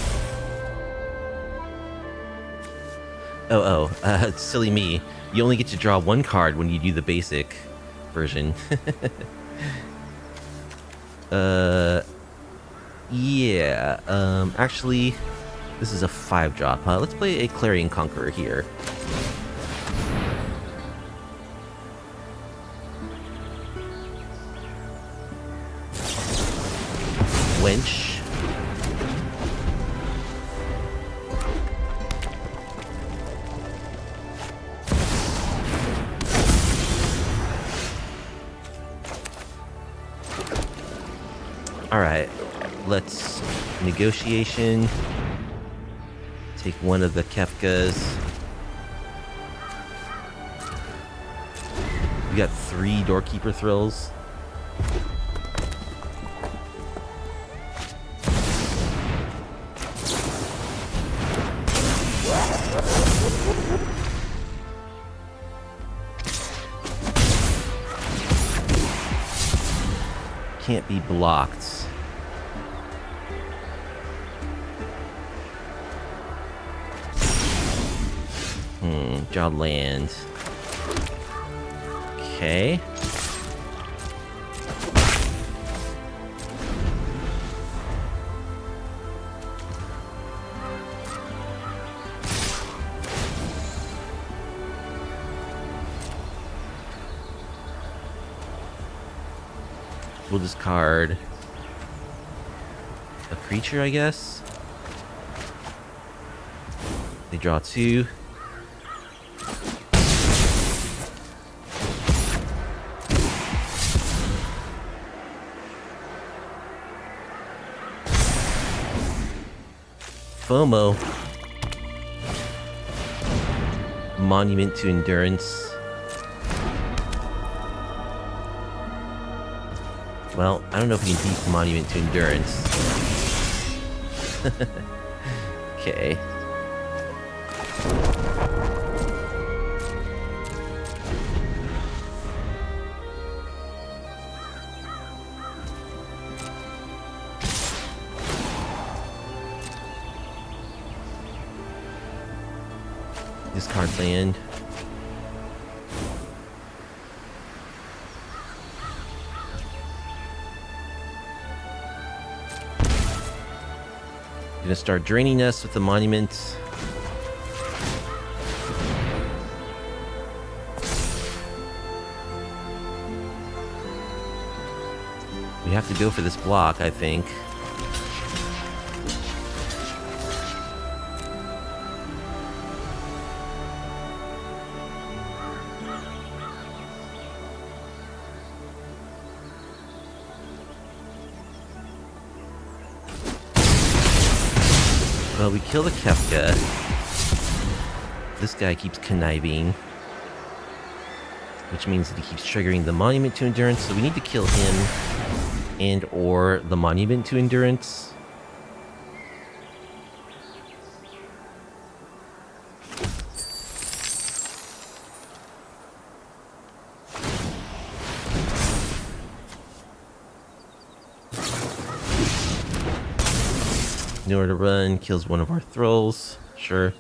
Silly me. You only get to draw one card when you do the basic version. Yeah. Actually, this is a 5-drop. Let's play a Clarion Conqueror here. Wench. Alright, let's negotiation. Take one of the Kefkas. We got 3 Doorkeeper Thrills. Can't be blocked. Draw land. Okay. We'll discard a creature, I guess. They draw 2. FOMO. Monument to Endurance. Well, I don't know if we can beat Monument to Endurance. Okay. Discard land. Gonna start draining us with the monument. We have to go for this block, I think. Well, we kill the Kefka. This guy keeps conniving, which means that he keeps triggering the Monument to Endurance, so we need to kill him and or the Monument to Endurance. Nowhere to run, kills one of our thralls. Sure.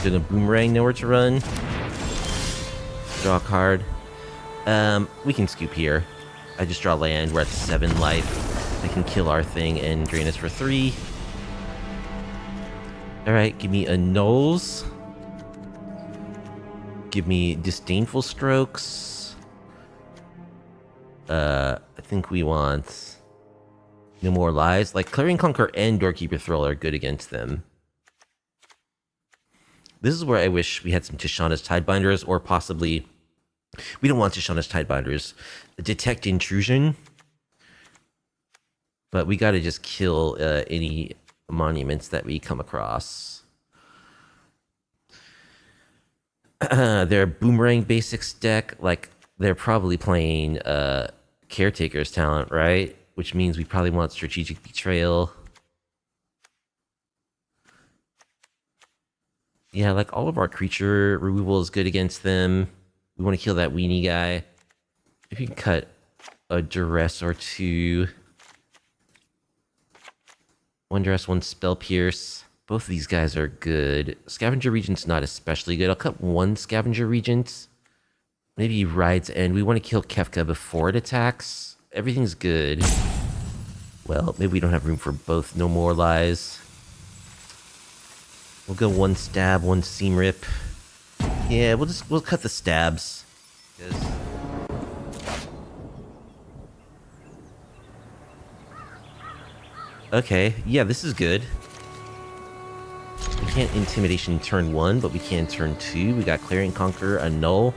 Gonna boomerang, nowhere to run. Draw a card. We can scoop here. I just draw land. We're at 7 life. They can kill our thing and drain us for 3. Alright, give me a Nulls. Give me Disdainful Strokes. I think we want No More Lies. Like, Clarion Conqueror and Doorkeeper Thrall are good against them. This is where I wish we had some Tishana's Tidebinders, or possibly... We don't want Tishana's Tidebinders. Detect Intrusion. But we gotta just kill any monuments that we come across. Their Boomerang Basics deck, like, they're probably playing Caretaker's Talent, right? Which means we probably want Strategic Betrayal. Yeah, like, all of our creature removal is good against them. We want to kill that weenie guy. If you can cut a Duress or 2. 1 Duress, 1 Spell Pierce. Both of these guys are good. Scavenger Regent's not especially good. I'll cut 1 Scavenger Regent. Maybe Ride's End. We want to kill Kefka before it attacks. Everything's good. Well, maybe we don't have room for both No More Lies. We'll go 1 Stab, 1 Seam Rip. Yeah, we'll cut the stabs. Okay, yeah, this is good. We can't Intimidation turn 1, but we can turn 2. We got Clarion Conqueror, a Null.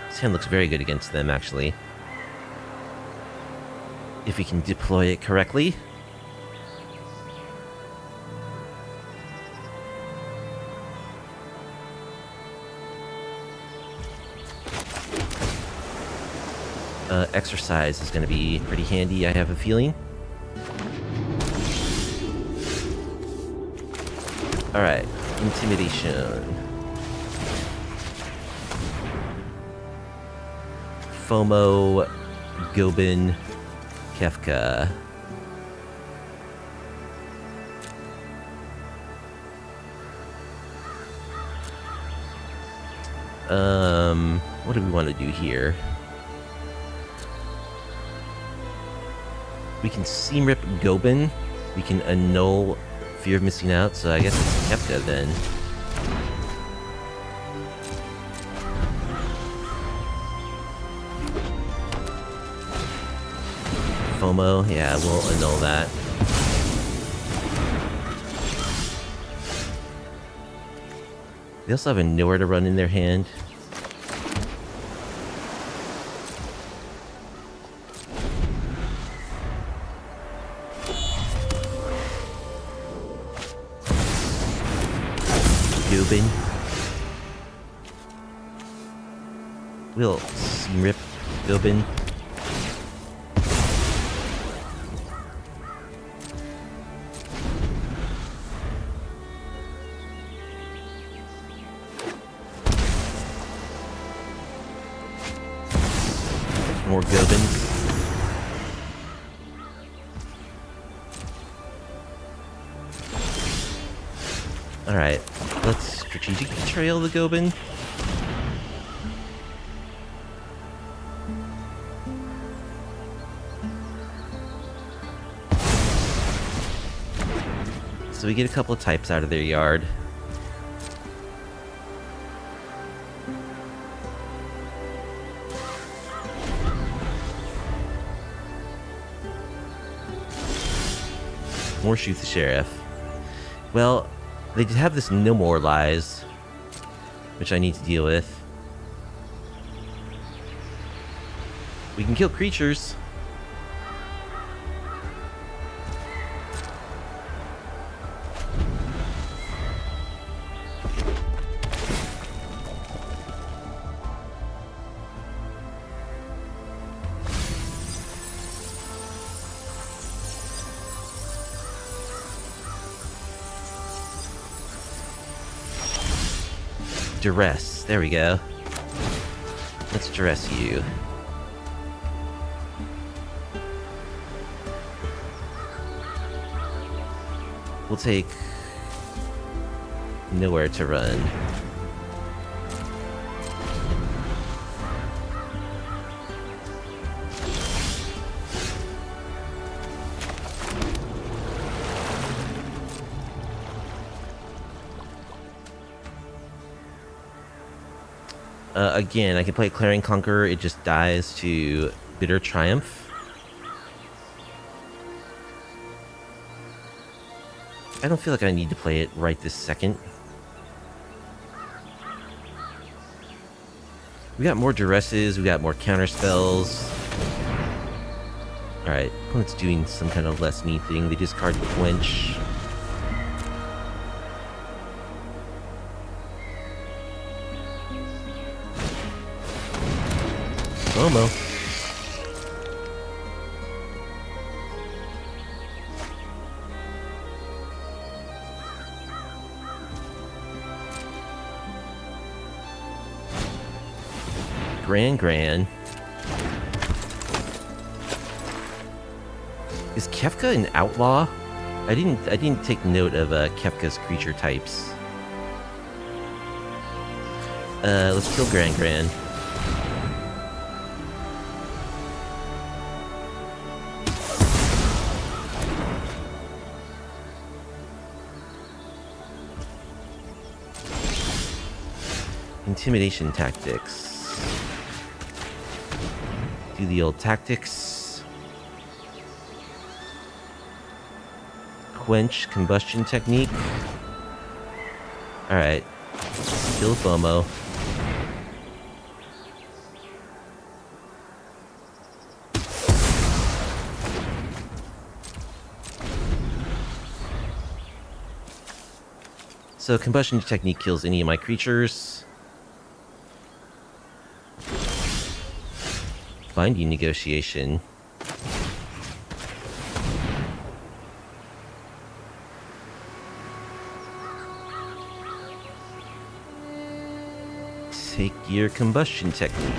This hand looks very good against them, actually. If we can deploy it correctly. Exercise is going to be pretty handy, I have a feeling. Alright, Intimidation. FOMO, Gobin, Kefka. What do we want to do here? We can Seam Rip Gobin. We can annul Fear of Missing Out, so I guess it's Kefka then. FOMO, yeah, we'll annul that. They also have a Nowhere to Run in their hand. Gubin. We'll Seam Rip Gubin. More Gobins. Alright, let's strategically trail the Gobin. So we get a couple of types out of their yard. More Shoot the Sheriff. Well, they have this No More Lies, which I need to deal with. We can kill creatures. Duress. There we go. Let's duress you. We'll take Nowhere to Run. Again, I can play Clarion Conqueror, it just dies to Bitter Triumph. I don't feel like I need to play it right this second. We got more Duresses, we got more counter spells. Alright, opponent's doing some kind of less neat thing. They discard Quench. FOMO. Gran. Is Kefka an outlaw? I didn't take note of Kefka's creature types. Let's kill Gran. Intimidation Tactics. Do the old tactics. Quench Combustion Technique. Alright. Kill FOMO. So Combustion Technique kills any of my creatures. Binding Negotiation. Take your Combustion Technique.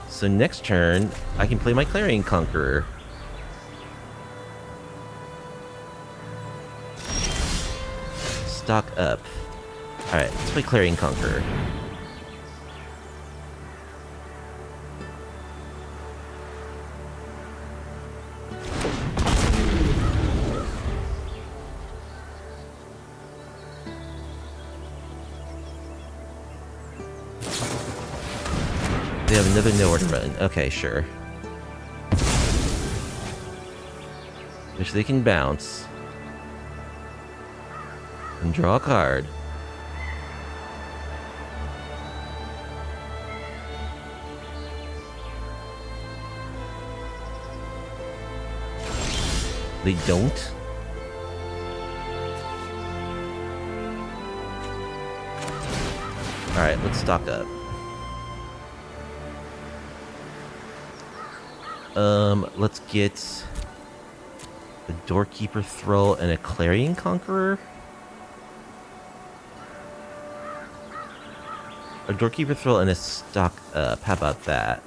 So next turn, I can play my Clarion Conqueror. Stock up. Alright, let's play Clarion Conqueror. They have another nowhere to run. Okay, sure. Which they can bounce. And draw a card. They don't. Alright, let's stock up. Let's get a Doorkeeper Thrall and a Clarion Conqueror. A Doorkeeper Thrall and a stock up. How about that?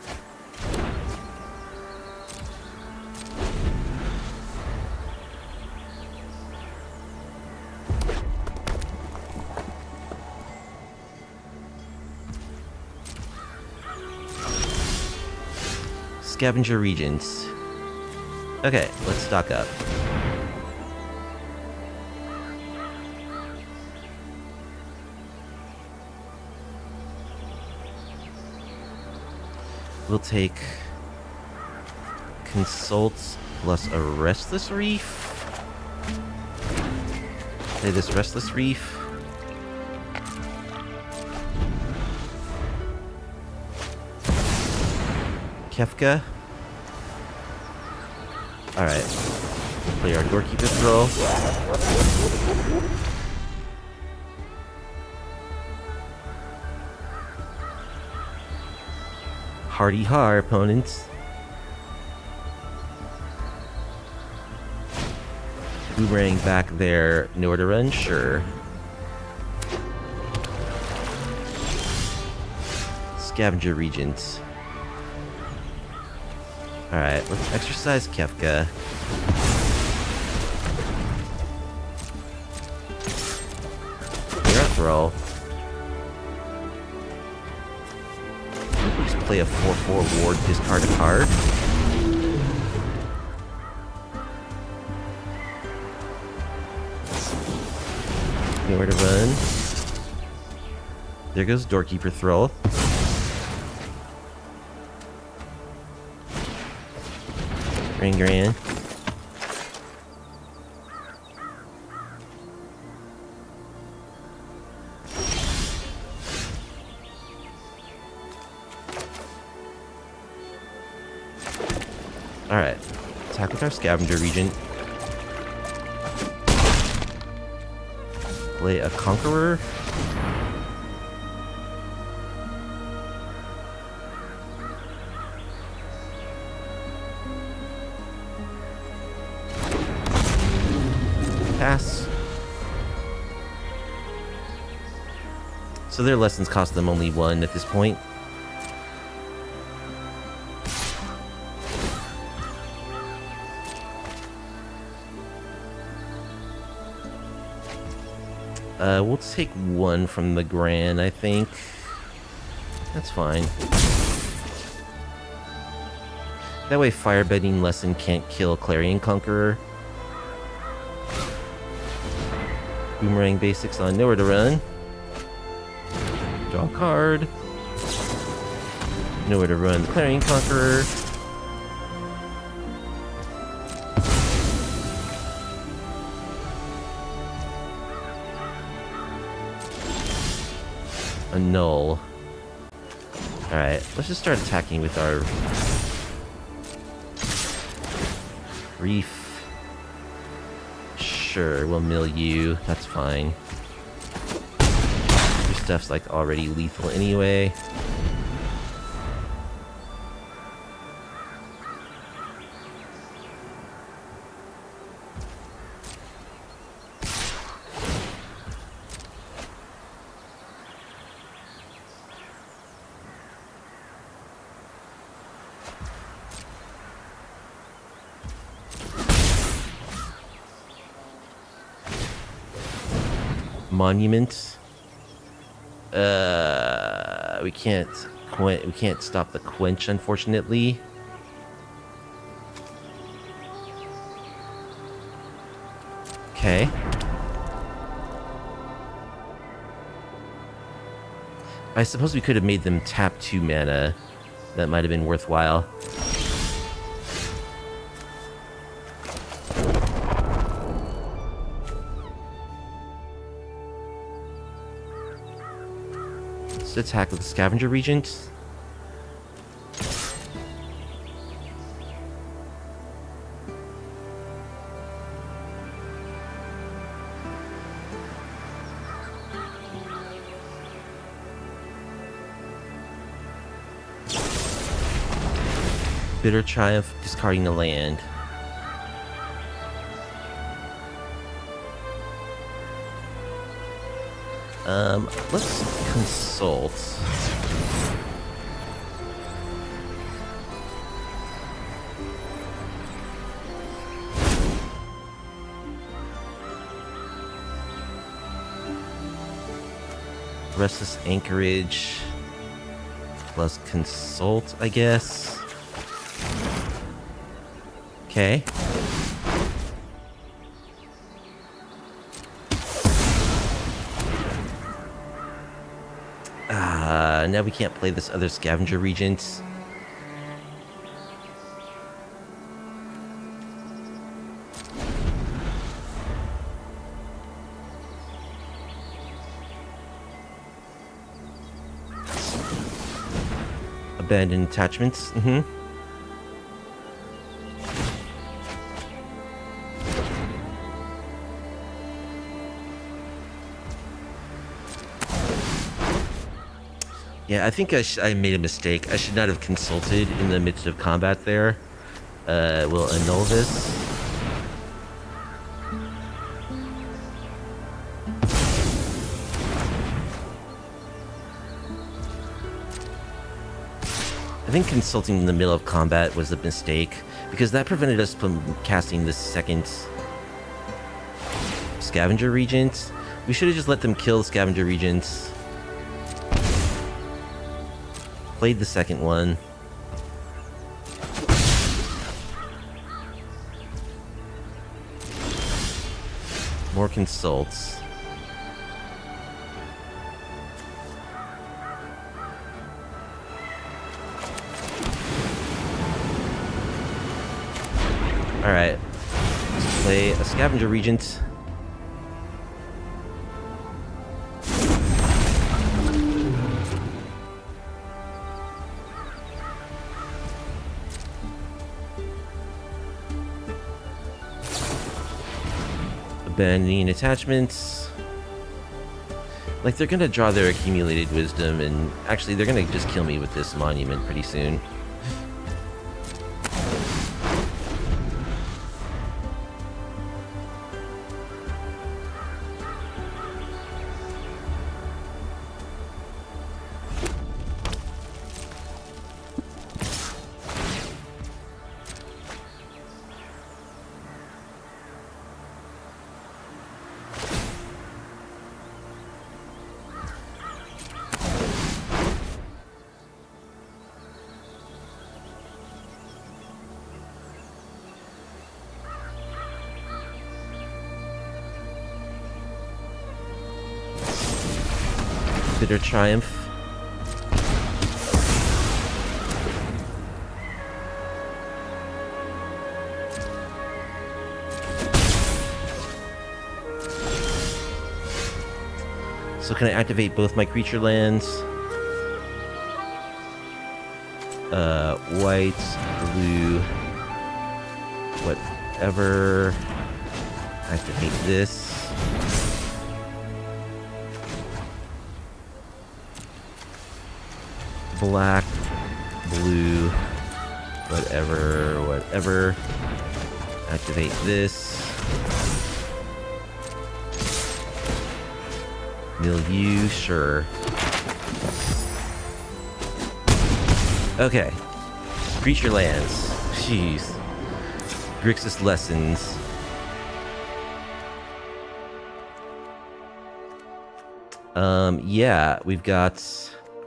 Scavenger Regents. Okay, let's stock up. We'll take Consults plus a Restless Reef. Play this Restless Reef. Kefka. Alright. Play our Doorkeeper Thrall. Hardy har, opponents. Boomerang back there. Nowhere to run? Sure. Scavenger Regents. Alright, let's exercise Kefka. You're a throw. Just play a 4/4 ward, discard a card. Nowhere to run. There goes Doorkeeper Thrall. Grand. Alright. Attack with our Scavenger Regent. Play a Conqueror. Pass. So their lessons cost them only 1 at this point. We'll take 1 from the Gran, I think. That's fine. That way Firebending Lesson can't kill Clarion Conqueror. Boomerang basics on Nowhere to Run. Draw a card. Nowhere to Run the Clarion Conqueror. A null. Alright, let's just start attacking with our Reef. Sure, we'll mill you. That's fine. Your stuff's like already lethal anyway. Monument. We can't we can't stop the quench, unfortunately. Okay. I suppose we could have made them tap 2 mana. That might have been worthwhile. Let's attack with the Scavenger Regent. Bitter Triumph, discarding the land. Let's consult. Restless Anchorage plus consult, I guess. Okay. Now we can't play this other Scavenger Regent. Abandoned attachments. Yeah, I think I made a mistake. I should not have consulted in the midst of combat there. We'll annul this. I think consulting in the middle of combat was a mistake, because that prevented us from casting the second Scavenger Regent. We should have just let them kill the Scavenger Regents. Played the second one. More consults. Alright. Let's play a Scavenger Regent. Abandoning attachments. Like, they're gonna draw their accumulated wisdom, and actually they're gonna just kill me with this monument pretty soon. Bitter Triumph. So can I activate both my creature lands? White, blue, whatever. Activate this. Black, blue, whatever. Activate this. Milieu, sure. Okay. Creature lands. Jeez. Grixis Lessons. Yeah, we've got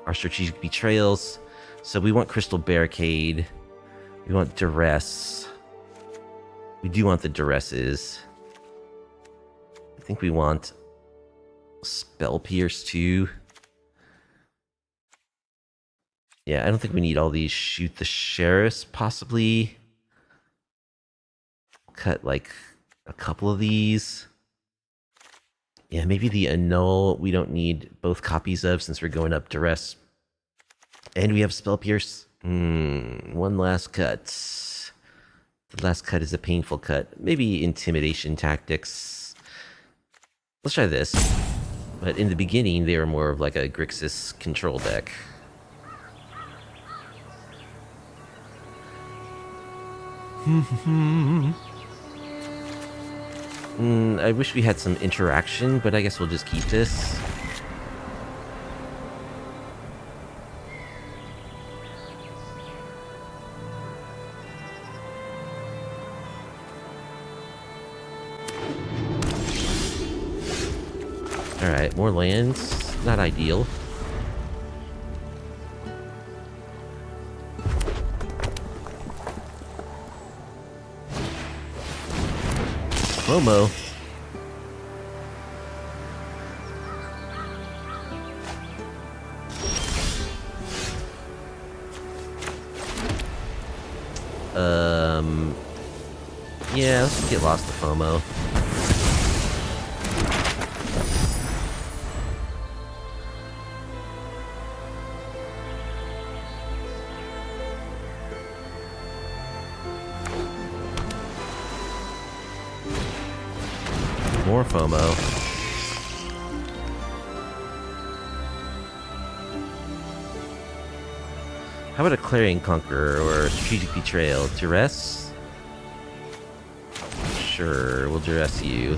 our strategic betrayals. So we want Crystal Barricade. We want Duress. We do want the Duresses. I think we want Spell Pierce too. Yeah, I don't think we need all these. Shoot the Sheriffs, possibly. Cut like a couple of these. Yeah, maybe the Annul we don't need both copies of since we're going up Duress. And we have Spell Pierce. One last cut. The last cut is a painful cut. Maybe Intimidation Tactics. Let's try this. But in the beginning, they were more of like a Grixis control deck. I wish we had some interaction, but I guess we'll just keep this. Alright, more lands. Not ideal. Momo. Yeah, let's just get lost to FOMO. More FOMO. How about a Clarion Conqueror or a Strategic Betrayal? Duress? Sure, we'll duress you.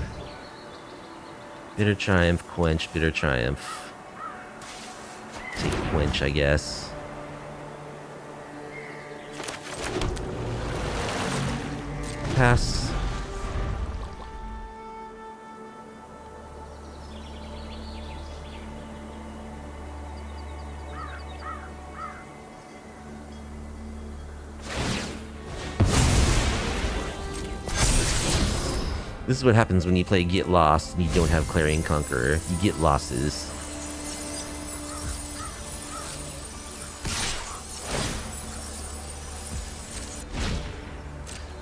Bitter Triumph, Quench, Bitter Triumph. Take Quench, I guess. Pass. This is what happens when you play Get Lost and you don't have Clarion Conqueror. You get losses.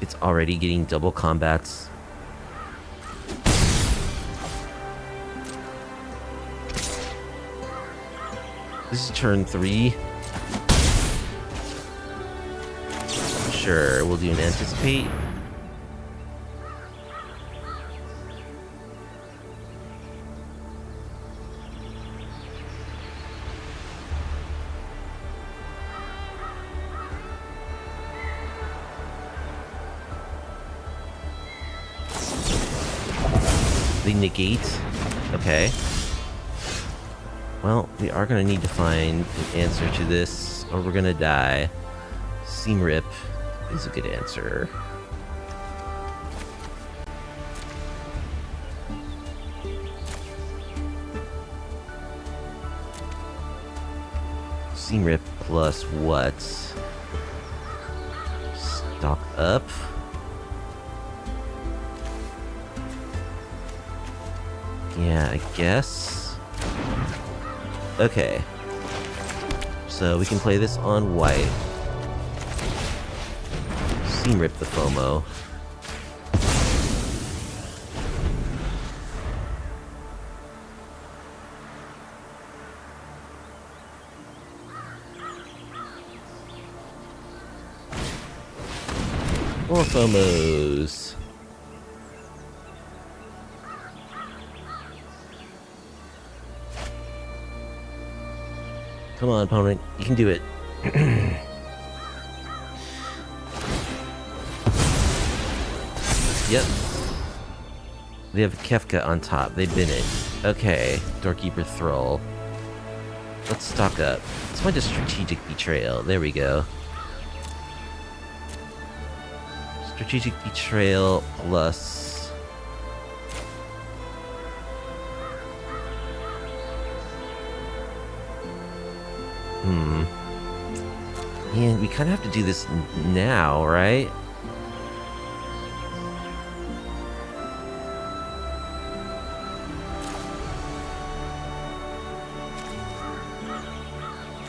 It's already getting double combats. This is turn 3. Sure, we'll do an Anticipate. They negate. Okay. Well, we are going to need to find an answer to this, or we're going to die. Seam Rip is a good answer. Seam Rip plus what? Stock up. Yeah, I guess. Okay. So we can play this on white. Seam Rip the FOMO. More FOMOs. Come on, opponent. You can do it. Yep. They have Kefka on top. They bin it. Okay. Doorkeeper Thrall. Let's stock up. Let's find a Strategic Betrayal. There we go. Strategic Betrayal plus... And we kind of have to do this now, right?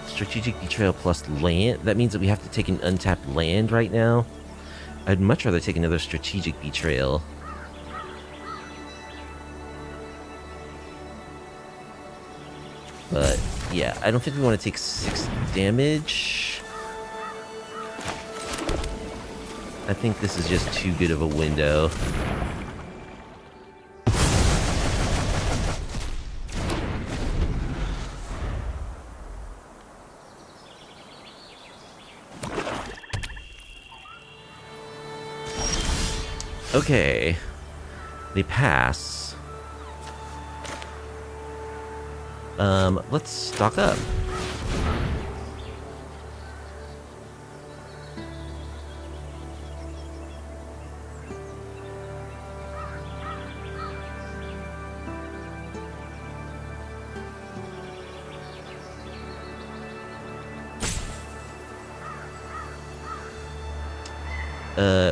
Strategic betrayal plus land. That means that we have to take an untapped land right now. I'd much rather take another strategic betrayal. But yeah, I don't think we want to take 6 damage. I think this is just too good of a window. Okay, they pass. Let's stock up.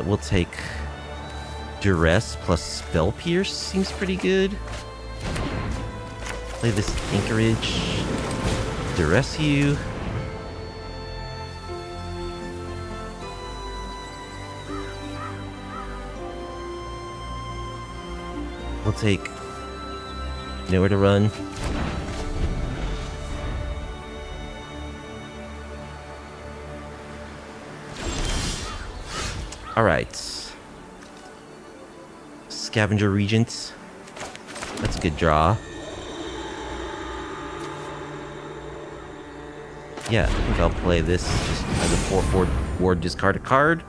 We'll take Duress plus Spell Pierce, seems pretty good. Play this Anchorage. Duress you. We'll take Nowhere to Run. Alright. Scavenger Regent. That's a good draw. Yeah, I think I'll play this just as a 4/4 ward, discard a card.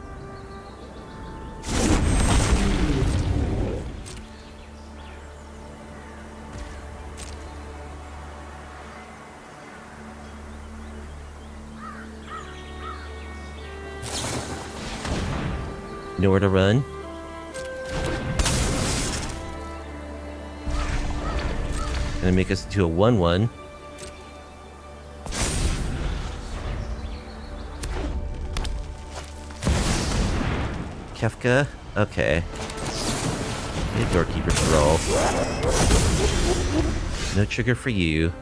Nowhere to Run. Gonna make us to a 1/1. Kefka? Okay. Get Doorkeeper's roll. No trigger for you.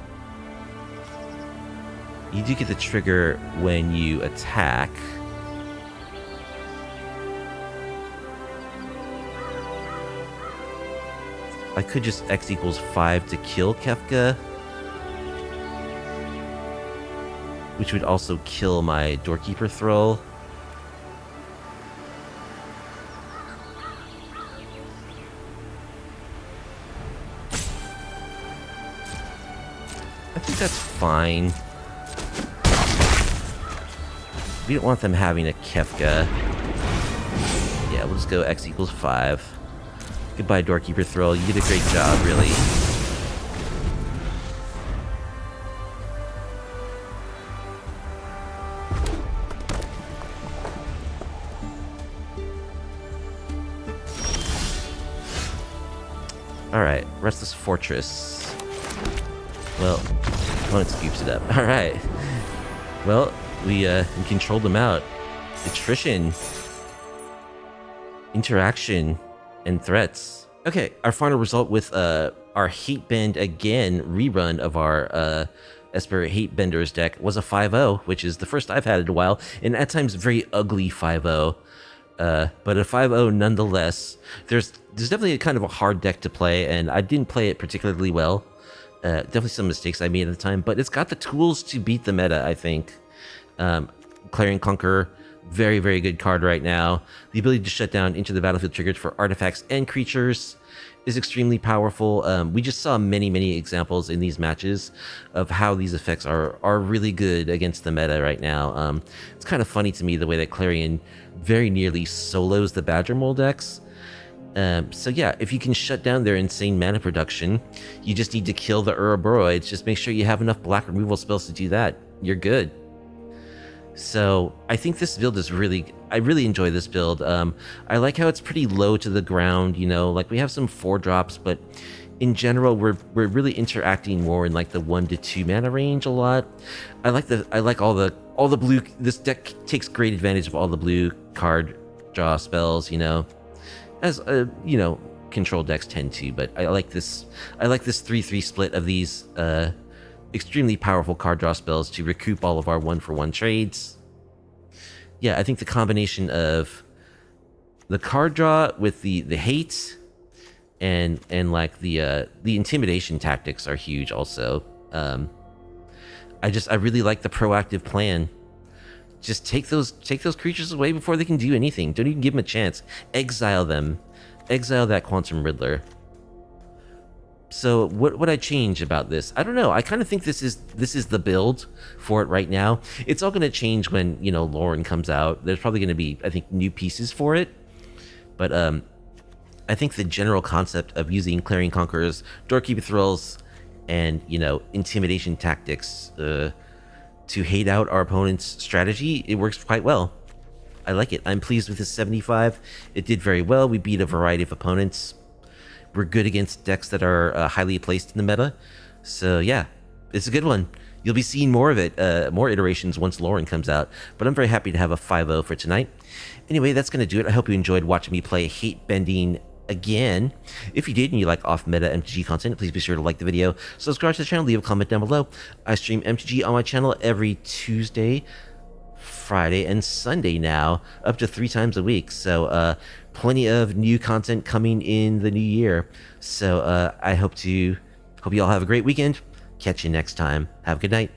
You do get the trigger when you attack. I could just X equals 5 to kill Kefka, which would also kill my Doorkeeper Thrall. I think that's fine. We don't want them having a Kefka. Yeah, we'll just go X equals 5. Goodbye, Doorkeeper Thrall. You did a great job, really. Alright, Restless Fortress. Well, opponent scoops it up. Alright. Well, we controlled them out. Attrition. Interaction. And threats. Okay, our final result with our Hatebend again rerun of our Esper Hatebenders deck was a 5-0, which is the first I've had in a while, and at times very ugly 5-0. But a 5-0 nonetheless. There's definitely a kind of a hard deck to play, and I didn't play it particularly well. Definitely some mistakes I made at the time, but it's got the tools to beat the meta, I think. Clarion Conqueror. Very, very good card right now. The ability to shut down into the battlefield triggers for artifacts and creatures is extremely powerful. We just saw many, many examples in these matches of how these effects are really good against the meta right now. It's kind of funny to me the way that Clarion very nearly solos the Badgermole decks. So yeah, if you can shut down their insane mana production, you just need to kill the Ouroboroids. Just make sure you have enough black removal spells to do that. You're good. So I think this build is I really enjoy this build. I like how it's pretty low to the ground, you know, like we have some 4-drops, but in general, we're really interacting more in like the 1 to 2 mana range a lot. I like all the blue. This deck takes great advantage of all the blue card draw spells, you know, as you know, control decks tend to. But I like this 3/3 split of these extremely powerful card draw spells to recoup all of our 1-for-1 trades. Yeah, I think the combination of the card draw with the hate and like the intimidation tactics are huge also. I really like the proactive plan. Just take those creatures away before they can do anything. Don't even give them a chance. Exile them. Exile that Quantum Riddler. So what would I change about this? I don't know. I kind of think this is the build for it right now. It's all going to change when, you know, Lauren comes out. There's probably going to be, I think, new pieces for it. But I think the general concept of using Clarion Conquerors, Doorkeeper Thralls, and, you know, Intimidation Tactics to hate out our opponent's strategy, it works quite well. I like it. I'm pleased with this 75. It did very well. We beat a variety of opponents. We're good against decks that are highly placed in the meta. So yeah, it's a good one. You'll be seeing more of it, more iterations once Lauren comes out. But I'm very happy to have a 5-0 for tonight. Anyway, that's going to do it. I hope you enjoyed watching me play Hate Bending again. If you did and you like off-meta MTG content, please be sure to like the video, subscribe to the channel, leave a comment down below. I stream MTG on my channel every Tuesday, Friday, and Sunday now, up to 3 times a week. So plenty of new content coming in the new year. So I hope you all have a great weekend. Catch you next time. Have a good night.